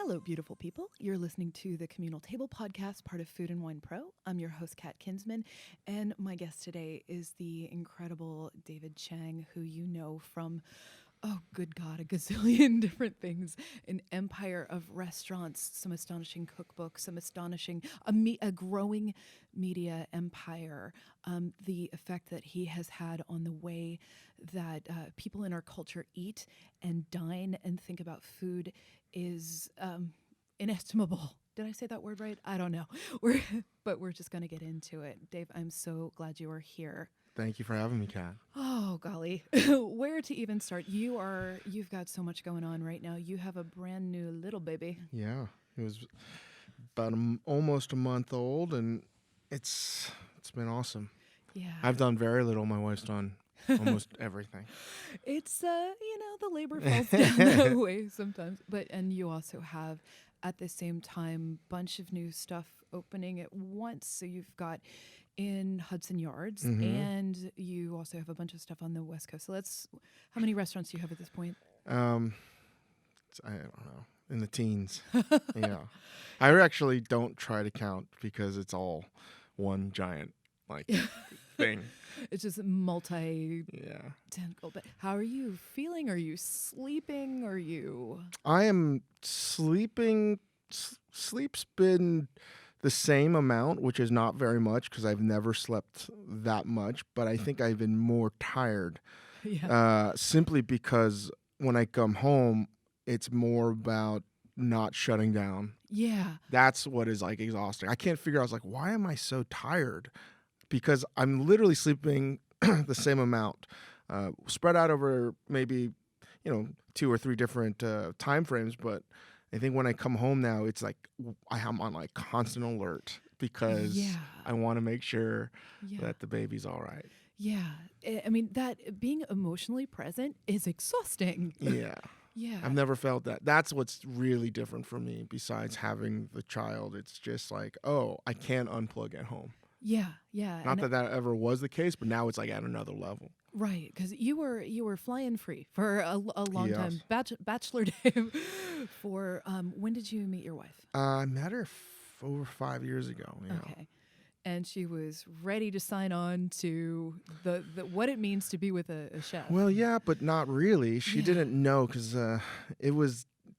Hello, beautiful people. You're listening to the Communal Table podcast, part of Food and Wine Pro. I'm your host, Kat Kinsman, and my guest today is the incredible David Chang, who you know from, oh, good God, a gazillion different things. An empire of restaurants, some astonishing cookbooks, some astonishing, a growing media empire. The effect that he has had on the way that people in our culture eat and dine and think about food is inestimable. Did I say that word right? I don't know. But we're just going to get into it. Dave, I'm so glad you are here. Thank you for having me, Kat. Oh, golly. Where to even start? You've got so much going on right now. You have a brand new little baby. Yeah, it was about almost a month old, and it's been awesome. Yeah. I've done very little. My wife's done almost everything. It's, the labor falls down that way sometimes. And you also have, at the same time, bunch of new stuff opening at once. So you've got in Hudson Yards, and you also have a bunch of stuff on the West Coast. So how many restaurants do you have at this point? I don't know, in the teens. Yeah, I actually don't try to count because it's all one giant thing. It's just multi. Yeah. But how are you feeling? Are you sleeping? I am sleeping. Sleep's been the same amount, which is not very much because I've never slept that much, but I think I've been more tired. Yeah. Simply because when I come home, it's more about not shutting down. Yeah. That's what is exhausting. I can't figure out, why am I so tired? Because I'm literally sleeping the same amount, spread out over maybe, 2 or 3 different time frames, but I think when I come home now, it's I'm on constant alert because I want to make sure that the baby's all right. Yeah. I mean, that being emotionally present is exhausting. Yeah. Yeah. I've never felt that. That's what's really different for me besides having the child. It's just I can't unplug at home. Yeah. Yeah. Not that ever was the case, but now it's at another level. Right, because you were flying free for a long time. Bachelor day. For when did you meet your wife? I met her over 5 years ago. Yeah. Okay, and she was ready to sign on to the what it means to be with a chef. Well, yeah, but not really. She didn't know because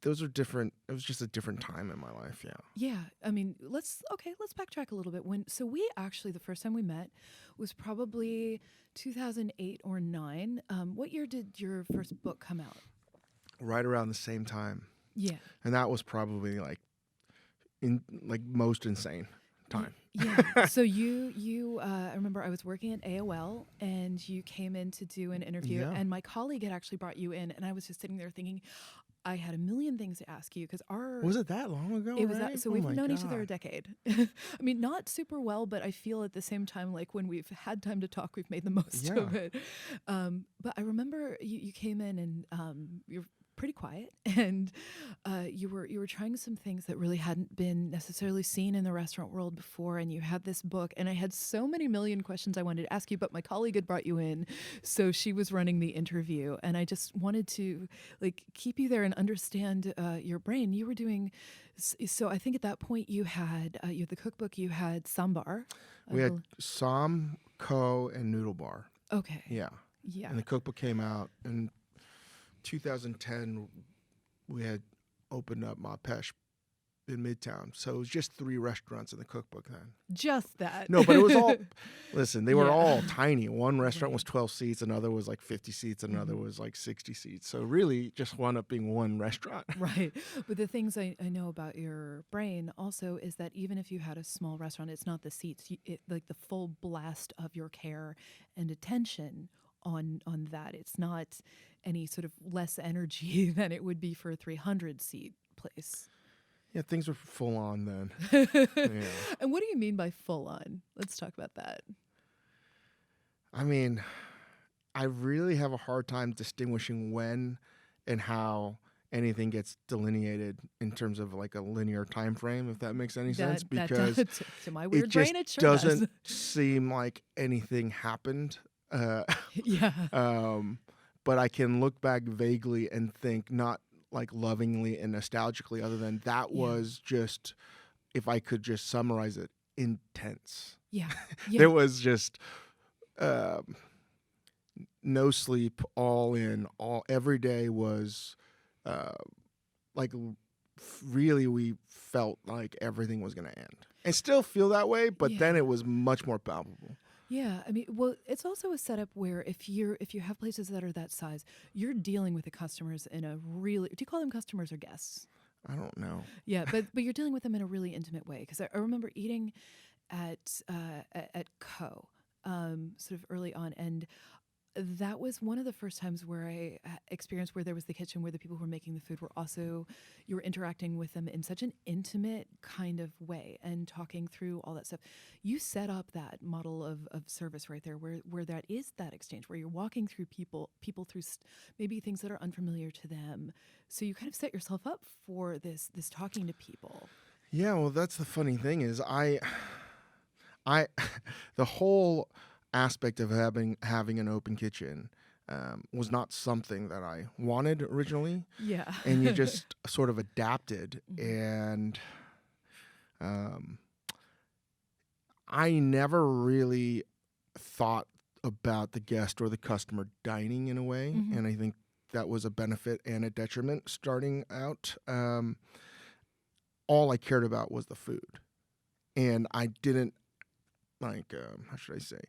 those are different. It was just a different time in my life. Yeah. Yeah. I mean, let's backtrack a little bit. We actually, the first time we met was probably 2008 or 9. What year did your first book come out? Right around the same time. Yeah. And that was probably most insane time. Yeah. So I remember I was working at AOL and you came in to do an interview and my colleague had actually brought you in and I was just sitting there thinking, I had a million things to ask you because was it that long ago? It was right? that. So we've known each other a decade. I mean, not super well, but I feel at the same time when we've had time to talk, we've made the most of it. But I remember you came in and you're pretty quiet, and you were trying some things that really hadn't been necessarily seen in the restaurant world before, and you had this book, and I had so many million questions I wanted to ask you, but my colleague had brought you in, so she was running the interview, and I just wanted to keep you there and understand your brain. You were doing, so I think at that point you had the cookbook, you had Sambar. We had Sam, Ko, and Noodle Bar. Okay. Yeah. Yeah. And the cookbook came out in 2010. We had opened up Ma Pesh in Midtown. So it was just 3 restaurants in the cookbook then. Just that. No, but it was all, listen, they were all tiny. One restaurant was 12 seats, another was 50 seats, another was 60 seats. So really just wound up being one restaurant. Right. But the things I know about your brain also is that even if you had a small restaurant, it's not the seats, the full blast of your care and attention on that. It's not any sort of less energy than it would be for a 300 seat place. Yeah, things were full on then. Yeah. And what do you mean by full on? Let's talk about that. I mean, I really have a hard time distinguishing when and how anything gets delineated in terms of a linear time frame, if that makes any sense, because to my weird it brain, just it sure doesn't seem like anything happened. Yeah. But I can look back vaguely and think not like lovingly and nostalgically other than that was just, if I could just summarize it, intense. Yeah. There was just no sleep, all in, all every day was like really we felt like everything was going to end. And still feel that way, but then it was much more palpable. Yeah, I mean, well, it's also a setup where if you have places that are that size, you're dealing with the customers in a really, do you call them customers or guests? I don't know. Yeah, but you're dealing with them in a really intimate way. Because I remember eating at Co. Sort of early on, and that was one of the first times where I experienced where there was the kitchen where the people who were making the food were also, you were interacting with them in such an intimate kind of way and talking through all that stuff. You set up that model of service right there where that is that exchange, where you're walking through people through maybe things that are unfamiliar to them. So you kind of set yourself up for this talking to people. Yeah, well, that's the funny thing is I the whole aspect of having an open kitchen was not something that I wanted originally. Yeah. And you just sort of adapted. And I never really thought about the guest or the customer dining in a way. And I think that was a benefit and a detriment starting out. All I cared about was the food. And I didn't how should I say?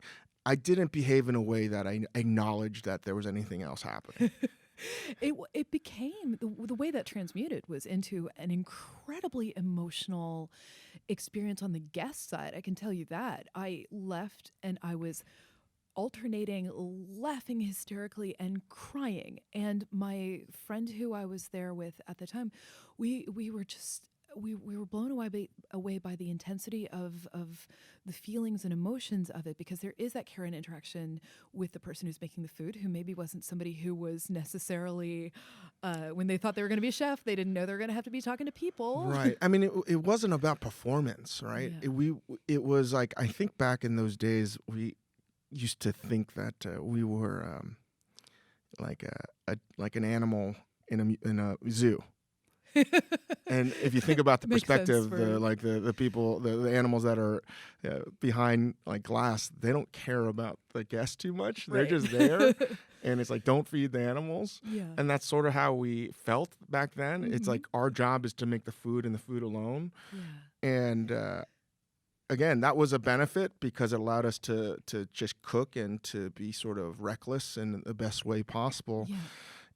I didn't behave in a way that I acknowledged that there was anything else happening. It became the way that transmuted was into an incredibly emotional experience on the guest side. I can tell you that. I left and I was alternating laughing hysterically and crying. And my friend who I was there with at the time, we were just we were blown away by the intensity of the feelings and emotions of it, because there is that care and interaction with the person who's making the food, who maybe wasn't somebody who was necessarily, when they thought they were going to be a chef, they didn't know they were going to have to be talking to people. Right. I mean, it wasn't about performance, right? Yeah. It was like, I think back in those days, we used to think that we were like an animal in a zoo. And if you think about the perspective, the people, the animals that are behind like glass, they don't care about the guests too much. They're just there, and it's like, don't feed the animals. Yeah. And that's sort of how we felt back then. It's like our job is to make the food and the food alone. Yeah. And again, that was a benefit because it allowed us to just cook and to be sort of reckless in the best way possible. Yeah.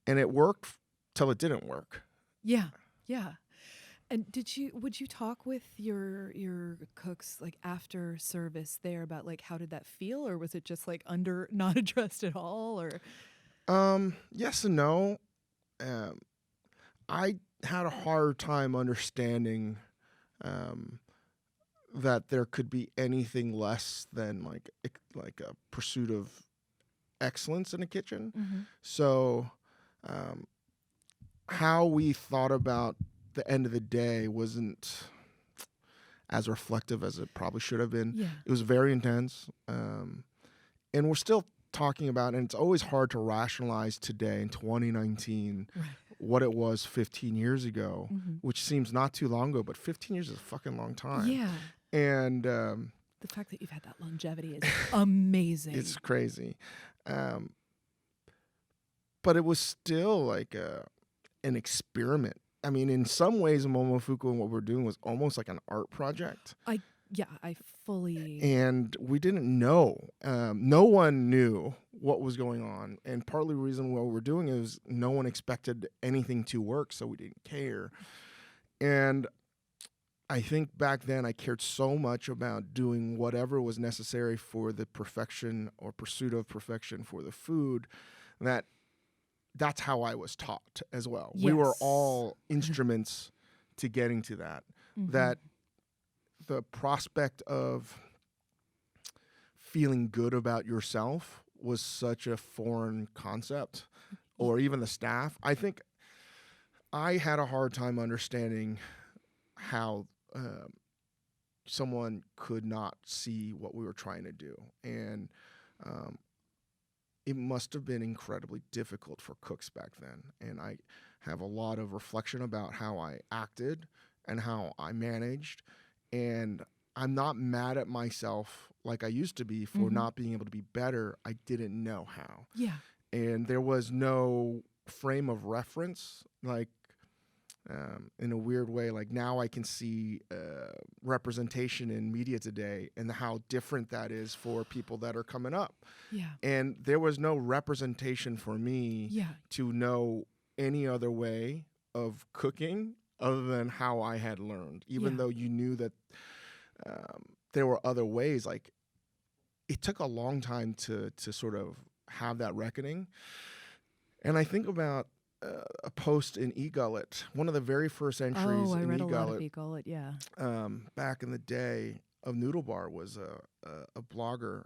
And it worked till it didn't work. Yeah. Yeah. And would you talk with your cooks like after service there about like how did that feel, or was it just like not addressed at all, or? Yes and no. I had a hard time understanding that there could be anything less than like a pursuit of excellence in a kitchen. So how we thought about the end of the day wasn't as reflective as it probably should have been. Yeah. It was very intense. And we're still talking about, and it's always hard to rationalize today in 2019 what it was 15 years ago, which seems not too long ago, but 15 years is a fucking long time. Yeah. And the fact that you've had that longevity is amazing. It's crazy. But it was still like an experiment. I mean, in some ways, Momofuku and what we're doing was almost like an art project. I fully... And we didn't know. No one knew what was going on. And partly the reason what we're doing is no one expected anything to work, so we didn't care. And I think back then I cared so much about doing whatever was necessary for the perfection or pursuit of perfection for the food that's how I was taught as well. Yes. We were all instruments to getting to that. That the prospect of feeling good about yourself was such a foreign concept, or even the staff. I think I had a hard time understanding how someone could not see what we were trying to do. And it must have been incredibly difficult for cooks back then. And I have a lot of reflection about how I acted and how I managed. And I'm not mad at myself like I used to be for not being able to be better. I didn't know how. Yeah. And there was no frame of reference, like in a weird way. Like now I can see representation in media today and how different that is for people that are coming up. Yeah. And there was no representation for me to know any other way of cooking other than how I had learned, even though you knew that there were other ways. Like it took a long time to sort of have that reckoning. And I think about a post in eGullet, one of the very first entries I in read eGullet, a lot of eGullet, yeah. Back in the day of Noodle Bar was a blogger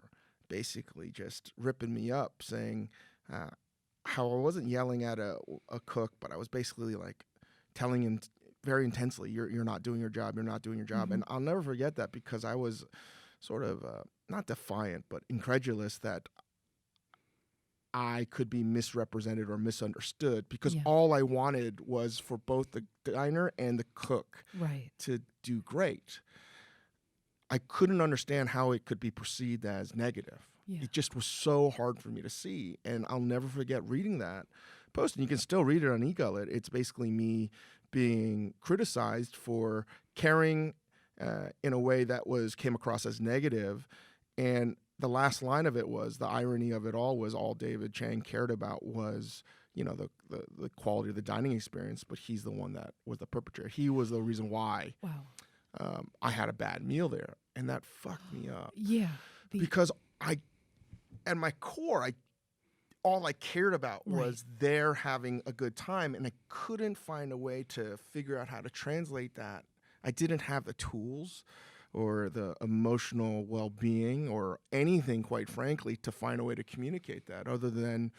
basically just ripping me up, saying how I wasn't yelling at a cook, but I was basically like telling him very intensely, you're not doing your job, you're not doing your job. And I'll never forget that, because I was sort of not defiant, but incredulous that I could be misrepresented or misunderstood, because all I wanted was for both the diner and the cook to do great. I couldn't understand how it could be perceived as negative. It just was so hard for me to see. And I'll never forget reading that post. And you can still read it on eGullet. It's basically me being criticized for caring in a way that came across as negative. And the last line of it was, the irony of it all was, all David Chang cared about was, the quality of the dining experience, but he's the one that was the perpetrator. He was the reason why I had a bad meal there. And that fucked me up. Yeah. Because at my core, all I cared about was they're having a good time, and I couldn't find a way to figure out how to translate that. I didn't have the tools or the emotional well-being or anything, quite frankly, to find a way to communicate that other than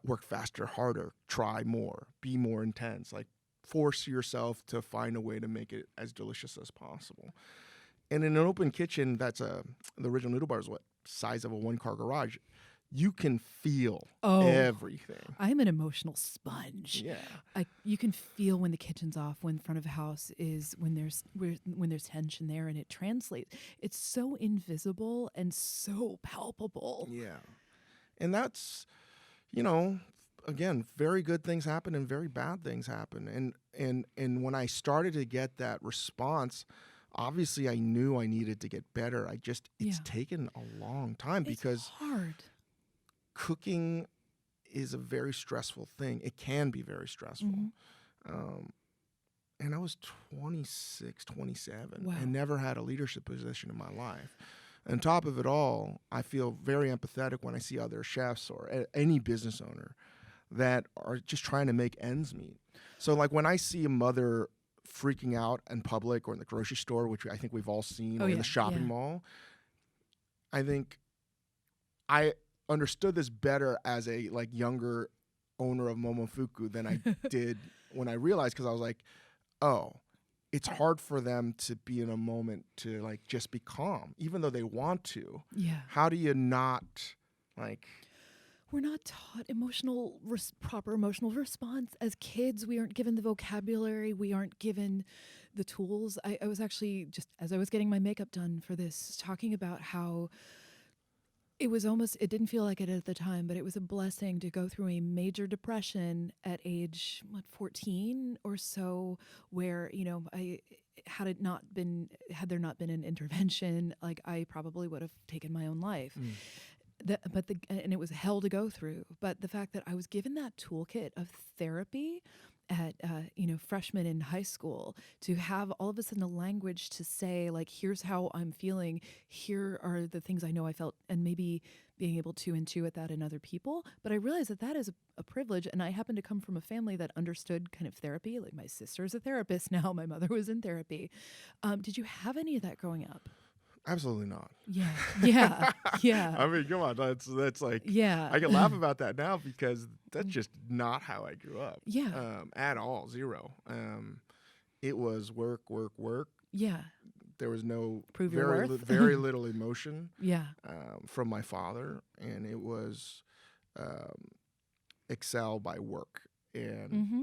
work faster, harder, try more, be more intense, like force yourself to find a way to make it as delicious as possible. And in an open kitchen, the original Noodle Bar is what size of a one-car garage. You can feel everything. I'm an emotional sponge. Yeah. You can feel when the kitchen's off, when front of house is, when there's tension there, and it translates. It's so invisible and so palpable. Yeah. And that's, again, very good things happen and very bad things happen. And when I started to get that response, obviously I knew I needed to get better. It's taken a long time, because it's hard. Cooking is a very stressful thing. It can be very stressful. And I was 26, 27 and never had a leadership position in my life. On top of it all, I feel very empathetic when I see other chefs or any business owner that are just trying to make ends meet. So like when I see a mother freaking out in public or in the grocery store, which I think we've all seen, or in the shopping mall, I think I understood this better as a younger owner of Momofuku than I did when I realized, because I was like, oh, it's hard for them to be in a moment to just be calm, even though they want to. Yeah. How do you not We're not taught proper emotional response. As kids, we aren't given the vocabulary. We aren't given the tools. I was actually, just as I was getting my makeup done for this, talking about how it didn't feel like it at the time, but it was a blessing to go through a major depression at age 14 or so, where had there not been an intervention, I probably would have taken my own life. And it was hell to go through. But the fact that I was given that toolkit of therapy at freshman in high school, to have all of a sudden a language to say, here's how I'm feeling, here are the things I know I felt, and maybe being able to intuit that in other people. But I realized that is a privilege, and I happen to come from a family that understood kind of therapy. My sister's a therapist now, my mother was in therapy. Did you have any of that growing up? Absolutely not. Yeah. I mean, come on, that's I can laugh about that now, because that's just not how I grew up. At all, zero. It was work. Yeah. There was no Prove your worth. Very little emotion. Yeah. From my father, and it was excel by work. and Mm-hmm.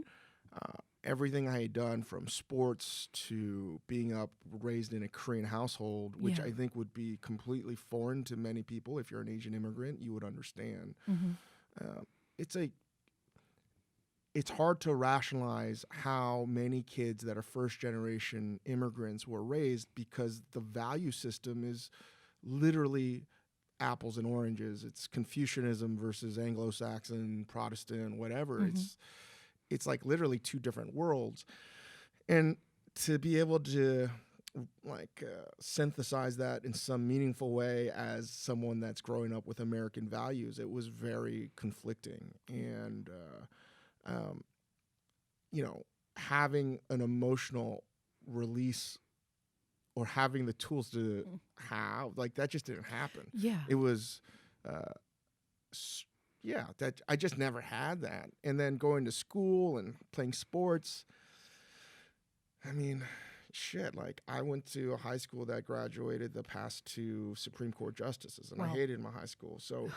everything I had done from sports to being raised in a Korean household, which Yeah. I think would be completely foreign to many people. If you're an Asian immigrant, you would understand. Mm-hmm. It's hard to rationalize how many kids that are first generation immigrants were raised, because the value system is literally apples and oranges. It's Confucianism versus Anglo-Saxon, Protestant, whatever. Mm-hmm. It's like literally two different worlds. And to be able to synthesize that in some meaningful way as someone that's growing up with American values, it was very conflicting. And having an emotional release or having the tools to have, like, that just didn't happen. Yeah. It was, that I just never had that. And then going to school and playing sports, I mean, shit, like, I went to a high school that graduated the past 2 Supreme Court justices, and I hated my high school. So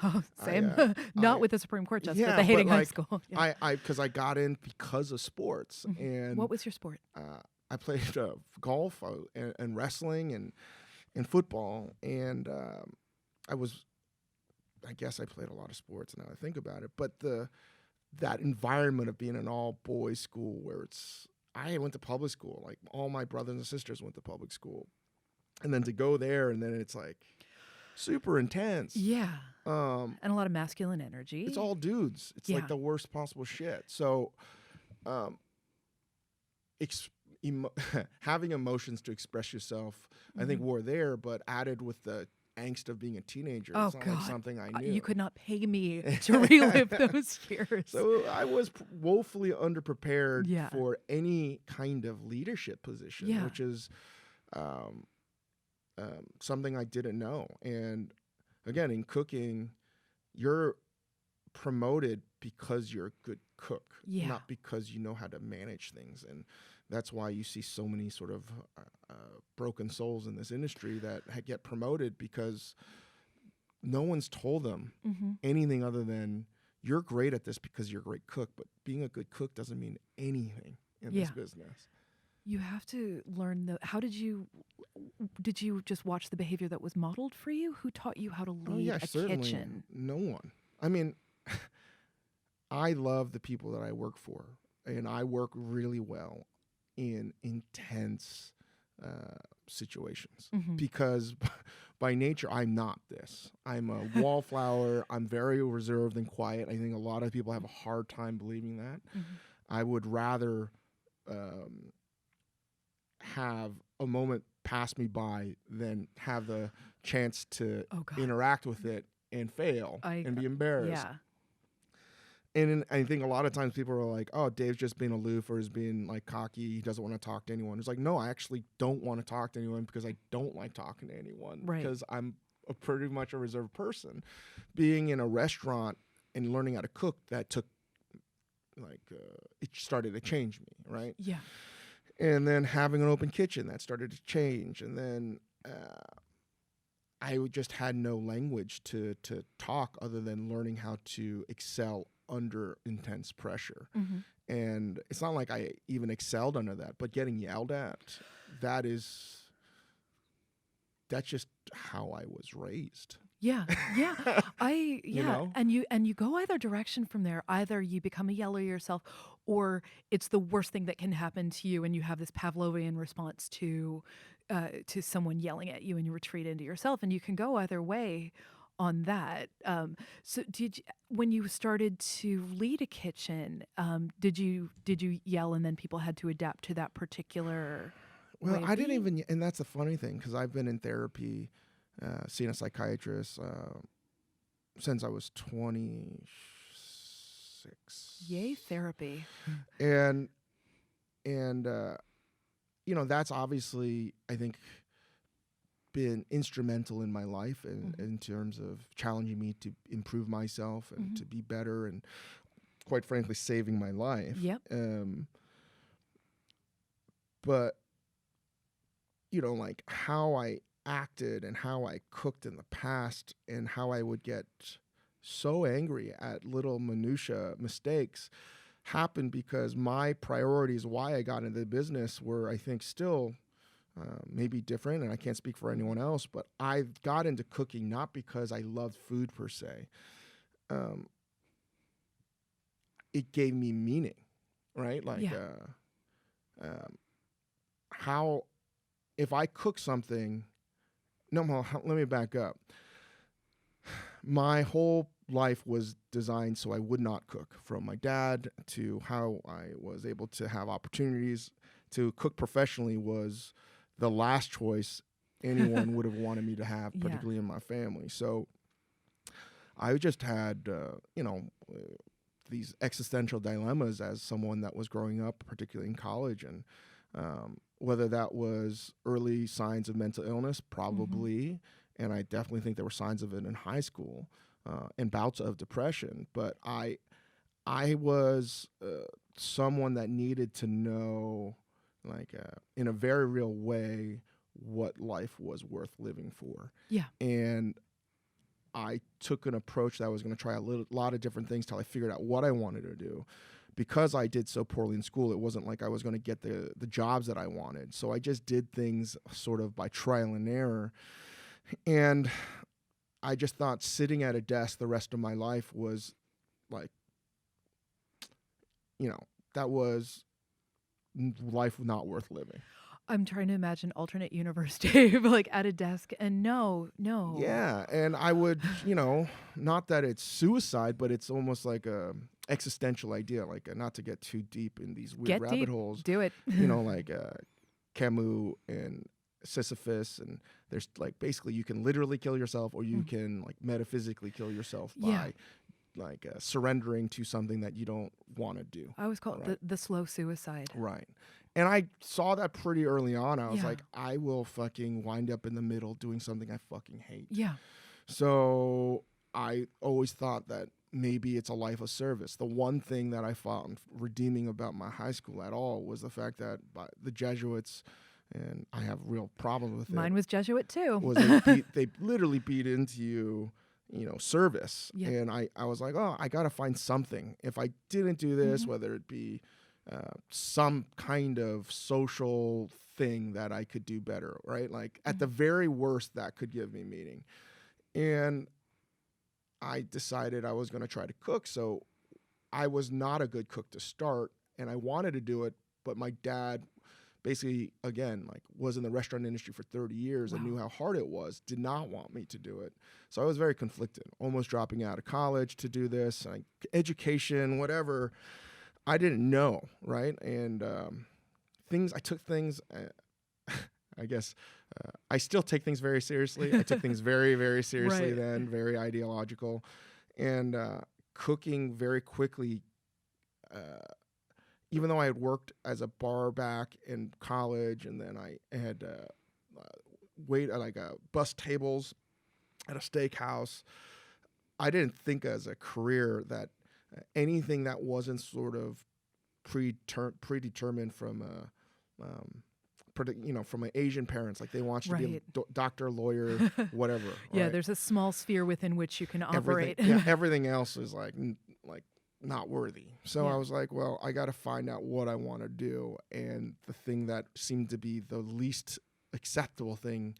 Same. Not with the Supreme Court justice, but the hating high school. Yeah. Because I got in because of sports. Mm-hmm. And what was your sport? I played golf and wrestling and football, and I guess I played a lot of sports now I think about it. But that environment of being an all boys school where I went to public school, like all my brothers and sisters went to public school, and then to go there and then it's like super intense. Yeah. And a lot of masculine energy. It's all dudes. It's like the worst possible shit. So, having emotions to express yourself, I think were there, but added with the angst of being a teenager. Oh, it's not like something I knew. You could not pay me to relive those years. So I was woefully underprepared for any kind of leadership position, which is something I didn't know. And again, in cooking, you're promoted because you're a good cook, not because you know how to manage things. And that's why you see so many sort of broken souls in this industry that get promoted, because no one's told them anything other than you're great at this because you're a great cook. But being a good cook doesn't mean anything in this business. You have to learn how did you just watch the behavior that was modeled for you? Who taught you how to lead a kitchen? No one. I mean, I love the people that I work for, and I work really well in intense situations because by nature I'm not this. I'm a wallflower. I'm very reserved and quiet. I think a lot of people have a hard time believing that. I would rather have a moment pass me by than have the chance to interact with it and fail and be embarrassed. Yeah. And I think a lot of times people are like, oh, Dave's just being aloof or is being like cocky. He doesn't want to talk to anyone. It's like, no, I actually don't want to talk to anyone because I don't like talking to anyone because I'm pretty much a reserved person. Being in a restaurant and learning how to cook, that took it started to change me, right? Yeah. And then having an open kitchen, that started to change. And then I just had no language to talk other than learning how to excel under intense pressure. And it's not like I even excelled under that, but getting yelled at, that's just how I was raised. Yeah. You know? And you go either direction from there. Either you become a yeller yourself, or it's the worst thing that can happen to you, and you have this Pavlovian response to someone yelling at you, and you retreat into yourself. And you can go either way on that. So when you started to lead a kitchen, did you yell and then people had to adapt to that particular? Well, I didn't even, and that's the funny thing, because I've been in therapy, seeing a psychiatrist since I was 26. Yay, therapy. And that's obviously, I think, been instrumental in my life in terms of challenging me to improve myself and to be better, and quite frankly, saving my life. Yep. But like how I acted and how I cooked in the past and how I would get so angry at little minutia mistakes, happened because my priorities, why I got into the business, were, I think, still maybe different, and I can't speak for anyone else, but I got into cooking not because I loved food per se. It gave me meaning, right? Like, how, if I cook something, let me back up. My whole life was designed so I would not cook, from my dad to how I was able to have opportunities to cook professionally was the last choice anyone would have wanted me to have, particularly in my family. So I just had, these existential dilemmas as someone that was growing up, particularly in college. And whether that was early signs of mental illness, probably, and I definitely think there were signs of it in high school, and bouts of depression. But I was someone that needed to know, like, in a very real way, what life was worth living for. Yeah. And I took an approach that I was going to try a lot of different things till I figured out what I wanted to do. Because I did so poorly in school, it wasn't like I was going to get the jobs that I wanted. So I just did things sort of by trial and error. And I just thought sitting at a desk the rest of my life was like, that was life not worth living. I'm trying to imagine alternate universe Dave, like at a desk, and no. Yeah, and I would, not that it's suicide, but it's almost like a existential idea, like not to get too deep in these weird rabbit holes. Do it. Like Camus and Sisyphus, and there's like basically you can literally kill yourself, or you can like metaphysically kill yourself by like surrendering to something that you don't want to do. I always call it the slow suicide. Right. And I saw that pretty early on. I was like, I will fucking wind up in the middle doing something I fucking hate. Yeah. So I always thought that maybe it's a life of service. The one thing that I found redeeming about my high school at all was the fact that the Jesuits, and I have real problems with it. Mine was Jesuit too. Was they literally beat into you, service. Yeah. And I was like, oh, I got to find something. If I didn't do this, whether it be some kind of social thing that I could do better, right? Like at the very worst, that could give me meaning. And I decided I was going to try to cook. So I was not a good cook to start, and I wanted to do it, but my dad basically, again, like was in the restaurant industry for 30 years and knew how hard it was, did not want me to do it. So I was very conflicted, almost dropping out of college to do this, education, whatever. I didn't know, right? And I took things, I guess, I still take things very seriously. I took things very, very seriously then, very ideological. And cooking very quickly, even though I had worked as a bar back in college, and then I had bus tables at a steakhouse, I didn't think as a career that anything that wasn't sort of predetermined from from an Asian parents, like they want you to be a doctor, lawyer, whatever. Yeah, right? there's a small sphere within which you can operate. Everything else is like not worthy. So I was like, well, I got to find out what I want to do, and the thing that seemed to be the least acceptable thing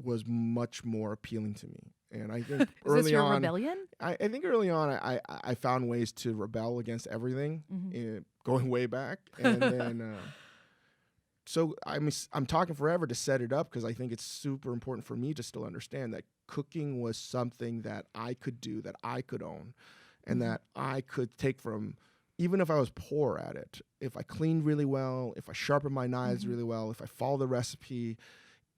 was much more appealing to me. And I think early this your on, rebellion? I think early on, I found ways to rebel against everything, going way back, and then. So I'm talking forever to set it up, because I think it's super important for me to still understand that cooking was something that I could do, that I could own, and that I could take from, even if I was poor at it, if I cleaned really well, if I sharpened my knives really well, if I followed the recipe,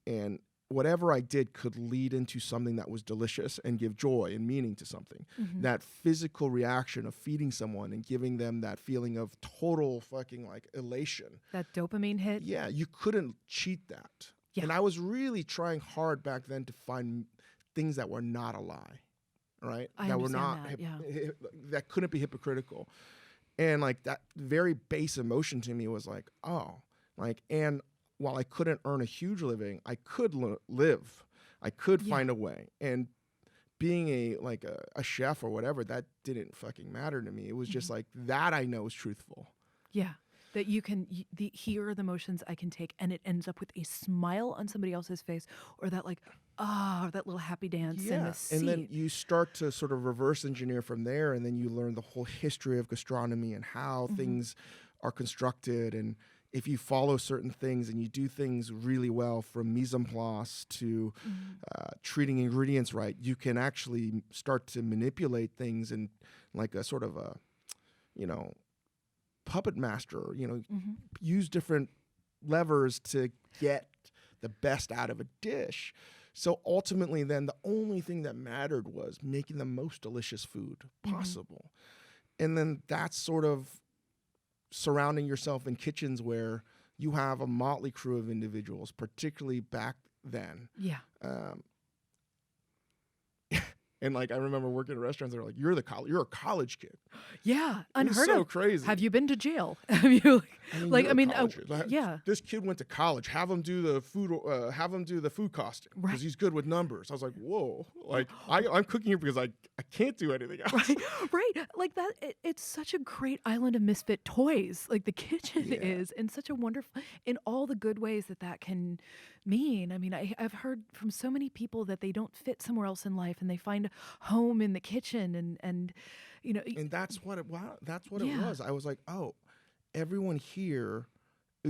and whatever I did could lead into something that was delicious and give joy and meaning to something. That physical reaction of feeding someone and giving them that feeling of total fucking like elation. That dopamine hit. Yeah, you couldn't cheat that. Yeah. And I was really trying hard back then to find things that were not a lie, right? That were not that couldn't be hypocritical. And like that very base emotion to me was like, oh, like, and while I couldn't earn a huge living, I could live. I could find a way. And being a chef or whatever, that didn't fucking matter to me. It was just like that I know is truthful. Yeah. That you can, here are the emotions I can take, and it ends up with a smile on somebody else's face, or that like, that little happy dance in the seat. And then you start to sort of reverse engineer from there, and then you learn the whole history of gastronomy and how things are constructed. And if you follow certain things and you do things really well, from mise en place to treating ingredients right, you can actually start to manipulate things in like a sort of a, puppet master, use different levers to get the best out of a dish. So ultimately then the only thing that mattered was making the most delicious food possible. And then that's sort of surrounding yourself in kitchens where you have a motley crew of individuals, particularly back then. Yeah. And like I remember working at restaurants, they're like, "You're a college kid." Yeah, unheard of. So of. crazy. Have you been to jail? Have you yeah. This kid went to college. Have him do the food. Have him do the food costing because he's good with numbers. I was like, whoa. Like I'm cooking here because I can't do anything else. Right. Like that. It's such a great island of misfit toys. Like the kitchen is, in such a wonderful, in all the good ways that can mean. I mean, I've heard from so many people that they don't fit somewhere else in life, and they find home in the kitchen, and and that's what it was. I was like, oh, everyone here,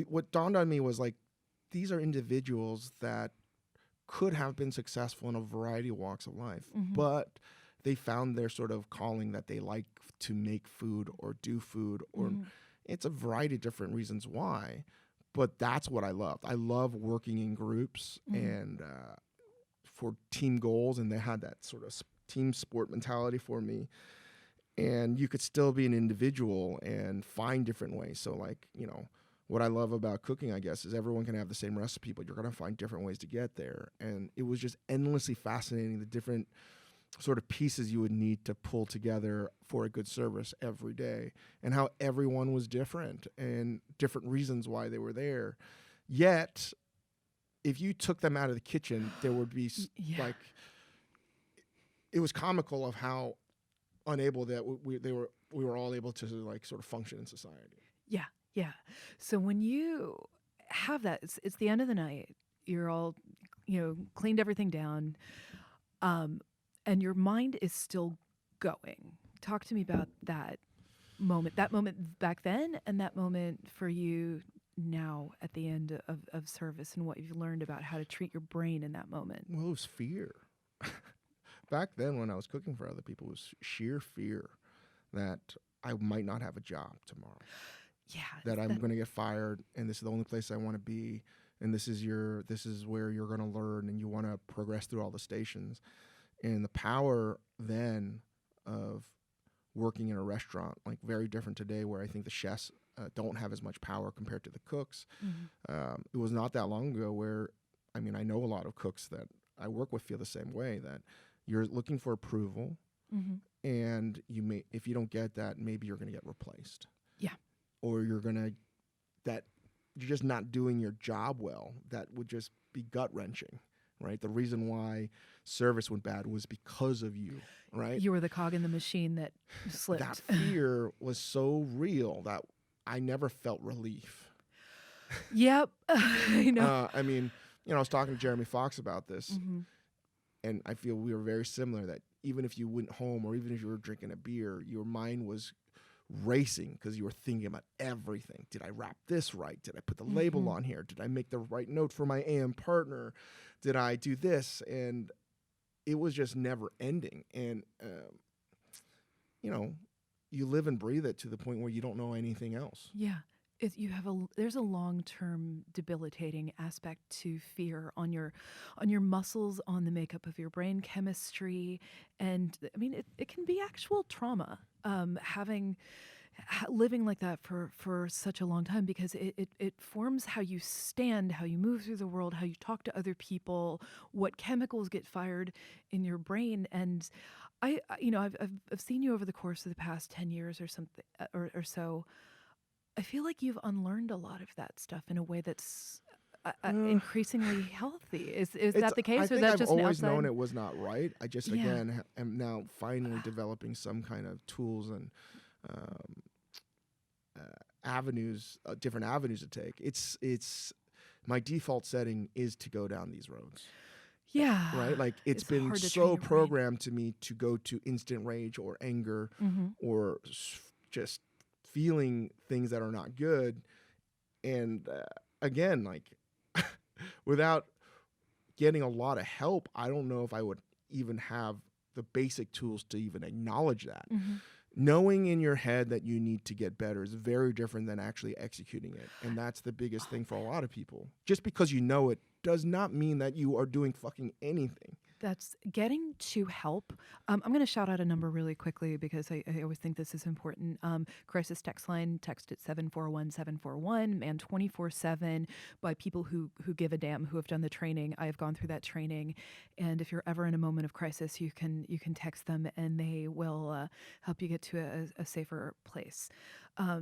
what dawned on me was like, these are individuals that could have been successful in a variety of walks of life, but they found their sort of calling that they like to make food or do food, or it's a variety of different reasons why. But that's what I loved. I love working in groups and for team goals, and they had that sort of team sport mentality for me. And you could still be an individual and find different ways. So like, what I love about cooking, I guess, is everyone can have the same recipe, but you're going to find different ways to get there. And it was just endlessly fascinating, the different sort of pieces you would need to pull together for a good service every day, and how everyone was different and different reasons why they were there. Yet, if you took them out of the kitchen, there would be like, it was comical of how unable that we were all able to like sort of function in society. Yeah. So when you have that, it's the end of the night. You're all, cleaned everything down, and your mind is still going. Talk to me about that moment back then, and that moment for you now at the end of service, and what you've learned about how to treat your brain in that moment. Well, it was fear. Back then, when I was cooking for other people, it was sheer fear that I might not have a job tomorrow. Yeah. That I'm going to get fired, and this is the only place I want to be, and this is where you're going to learn, and you want to progress through all the stations. And the power then of working in a restaurant, like very different today, where I think the chefs don't have as much power compared to the cooks. It was not that long ago where, I know a lot of cooks that I work with feel the same way, that you're looking for approval, and if you don't get that, maybe you're going to get replaced. Yeah. Or you're just not doing your job well. That would just be gut wrenching, right? The reason why service went bad was because of you, right? You were the cog in the machine that slipped. That fear was so real that I never felt relief. Yep. I know. I was talking to Jeremy Fox about this, and I feel we were very similar, that even if you went home or even if you were drinking a beer, your mind was racing because you were thinking about everything. Did I wrap this right? Did I put the label on here? Did I make the right note for my AM partner? Did I do this? And it was just never ending. And, you live and breathe it to the point where you don't know anything else. Yeah. There's a long-term debilitating aspect to fear on your muscles, on the makeup of your brain chemistry, and it can be actual trauma. Living like that for such a long time, because it forms how you stand, how you move through the world, how you talk to other people, what chemicals get fired in your brain. And I've seen you over the course of the past 10 years or something or so. I feel like you've unlearned a lot of that stuff in a way that's increasingly healthy. Is It's that the I case, or think that I've just an always outside? known it was not right. I just Yeah. again am now finally developing some kind of tools and um, avenues, different avenues to take. It's my default setting is to go down these roads, Yeah. right? Like it's It's been hard to train so your brain. programmed to me to go to instant rage or anger Mm-hmm. or just feeling things that are not good. And again, like without getting a lot of help, I don't know if I would even have the basic tools to even acknowledge that. Mm-hmm. Knowing in your head that you need to get better is very different than actually executing it. And that's the biggest thing for a lot of people. Just because you know it does not mean that you are doing fucking anything. That's getting to help. I'm going to shout out a number really quickly because I always think this is important. Crisis text line, text at 741-741, man 24/7 by people who give a damn, who have done the training. I have gone through that training, and if you're ever in a moment of crisis, you can text them, and they will help you get to a safer place.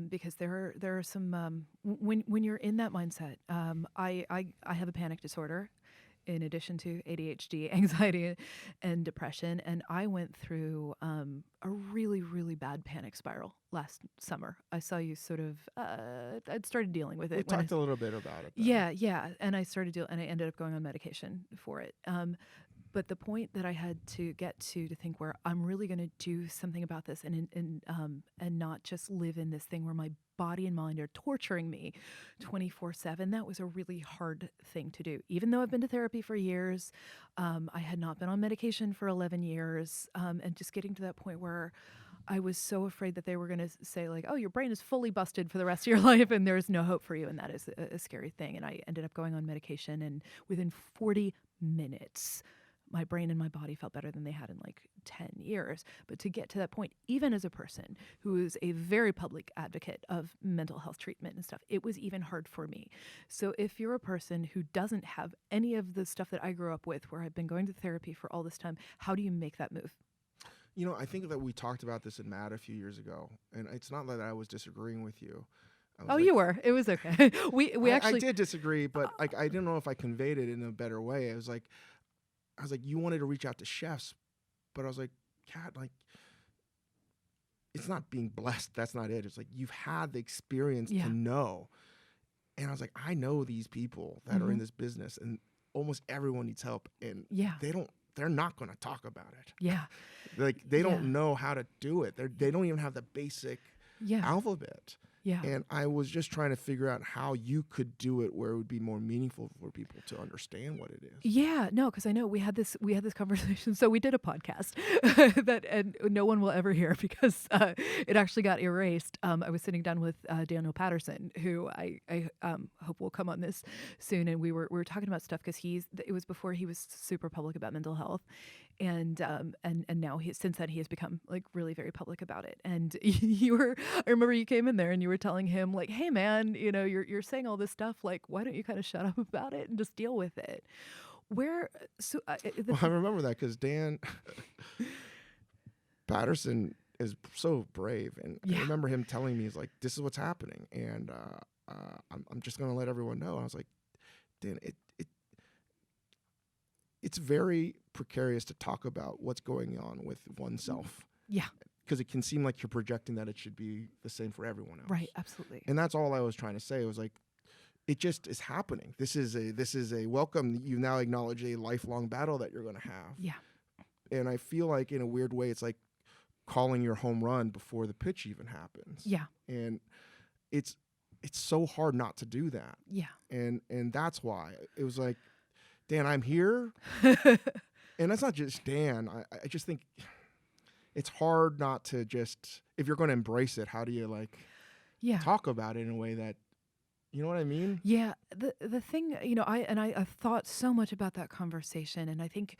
Because there are some when you're in that mindset. I have a panic disorder in addition to ADHD, anxiety, and depression. And I went through a really, really bad panic spiral last summer. I saw you sort of, I'd started dealing with We it. talked a little bit about it, though. Yeah. And I and I ended up going on medication for it. But the point that I had to get to think where I'm really going to do something about this and not just live in this thing where my body and mind are torturing me 24/7. That was a really hard thing to do. Even though I've been to therapy for years, I had not been on medication for 11 years, and just getting to that point where I was so afraid that they were going to say like, "Oh, your brain is fully busted for the rest of your life, and there's no hope for you," and that is a scary thing. And I ended up going on medication, and within 40 minutes, my brain and my body felt better than they had in like 10 years. But to get to that point, even as a person who is a very public advocate of mental health treatment and stuff, it was even hard for me. So if you're a person who doesn't have any of the stuff that I grew up with, where I've been going to therapy for all this time, how do you make that move? You know, I think that we talked about this in Matt a few years ago, and it's not that I was disagreeing with you. I was Oh, like, you were. It was okay. We actually I did disagree, but like I didn't know if I conveyed it in a better way. I was like, you wanted to reach out to chefs, but I was like, Kat, like, it's not being blessed. That's not it. It's like you've had the experience Yeah. to know. And I was like, I know these people that are in this business, and almost everyone needs help, and Yeah. they're not going to talk about it. Yeah. Like they Yeah. don't know how to do it. They don't even have the basic Yeah. alphabet. Yeah. And I was just trying to figure out how you could do it where it would be more meaningful for people to understand what it is. Yeah, no, because I know we had this conversation. So we did a podcast that and no one will ever hear because it actually got erased. I was sitting down with Daniel Patterson, who I hope will come on this soon, and we were talking about stuff because it was before he was super public about mental health, and now since then he has become like really very public about it. And I remember you came in there and you were telling him like, hey man, you're saying all this stuff, like why don't you kind of shut up about it and just deal with it? Well, I remember that because Dan Patterson is so brave, and I remember him telling me, he's like, this is what's happening, and I'm just going to let everyone know. And I was like, Dan, it's very precarious to talk about what's going on with oneself. Yeah. Because it can seem like you're projecting that it should be the same for everyone else. Right, absolutely. And that's all I was trying to say. It was like, it just is happening. This is a welcome. You now acknowledge a lifelong battle that you're going to have. Yeah. And I feel like in a weird way, it's like calling your home run before the pitch even happens. Yeah. And it's so hard not to do that. Yeah. And that's why it was like, Dan, I'm here. And that's not just Dan. I just think it's hard not to just, if you're going to embrace it, how do you talk about it in a way that, you know what I mean? Yeah. The thing, I've thought so much about that conversation, and I think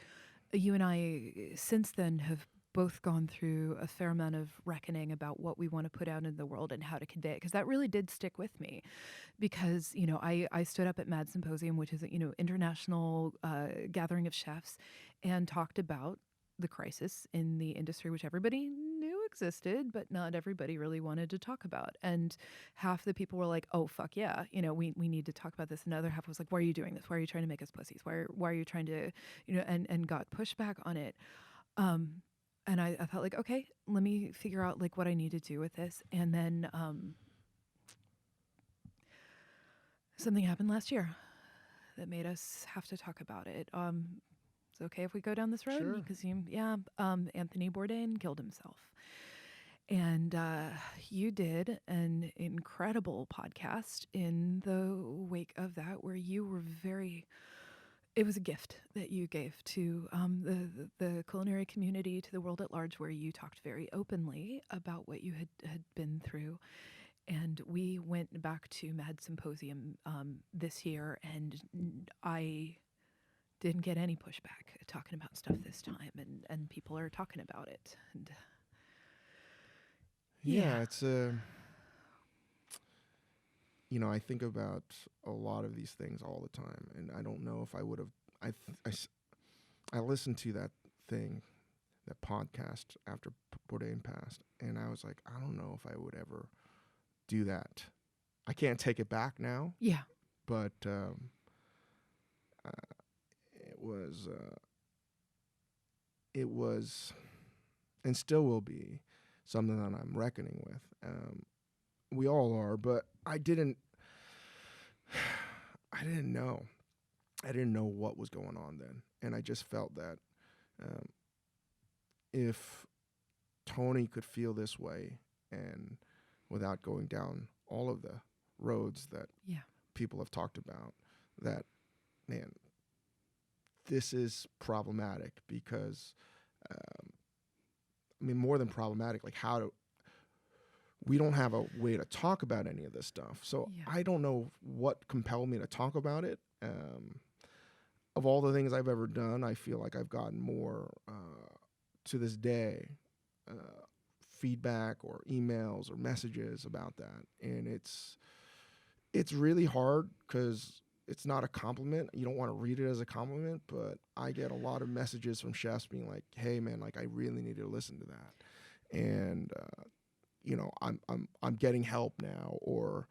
you and I since then have both gone through a fair amount of reckoning about what we want to put out into the world and how to convey it, because that really did stick with me. Because I stood up at Mad Symposium, which is international gathering of chefs, and talked about the crisis in the industry, which everybody knew existed, but not everybody really wanted to talk about. And half the people were like, oh, fuck yeah, we need to talk about this. Another half was like, why are you doing this? Why are you trying to make us pussies? Why are you trying to, and got pushback on it. Um, and I felt like, okay, let me figure out like what I need to do with this. And then something happened last year that made us have to talk about it. It's okay if we go down this road? Sure. Because Anthony Bourdain killed himself. And you did an incredible podcast in the wake of that, where you were it was a gift that you gave to the culinary community, to the world at large, where you talked very openly about what you had been through. And we went back to Mad Symposium this year, and I didn't get any pushback talking about stuff this time, and people are talking about it. And Yeah, it's I think about a lot of these things all the time, and I don't know if I would have. I listened to that podcast after Bourdain passed, and I was like, I don't know if I would ever do that. I can't take it back now. Yeah. But it was, and still will be, something that I'm reckoning with. We all are, but I didn't know. I didn't know what was going on then, and I just felt that if Tony could feel this way, and without going down all of the roads that people have talked about, that, man, this is problematic because, more than problematic, like we don't have a way to talk about any of this stuff. So I don't know what compelled me to talk about it. Of all the things I've ever done, I feel like I've gotten more, to this day, feedback or emails or messages about that. And it's really hard because it's not a compliment. You don't want to read it as a compliment, but I get a lot of messages from chefs being like, hey man, like I really need to listen to that. And, I'm getting help now, or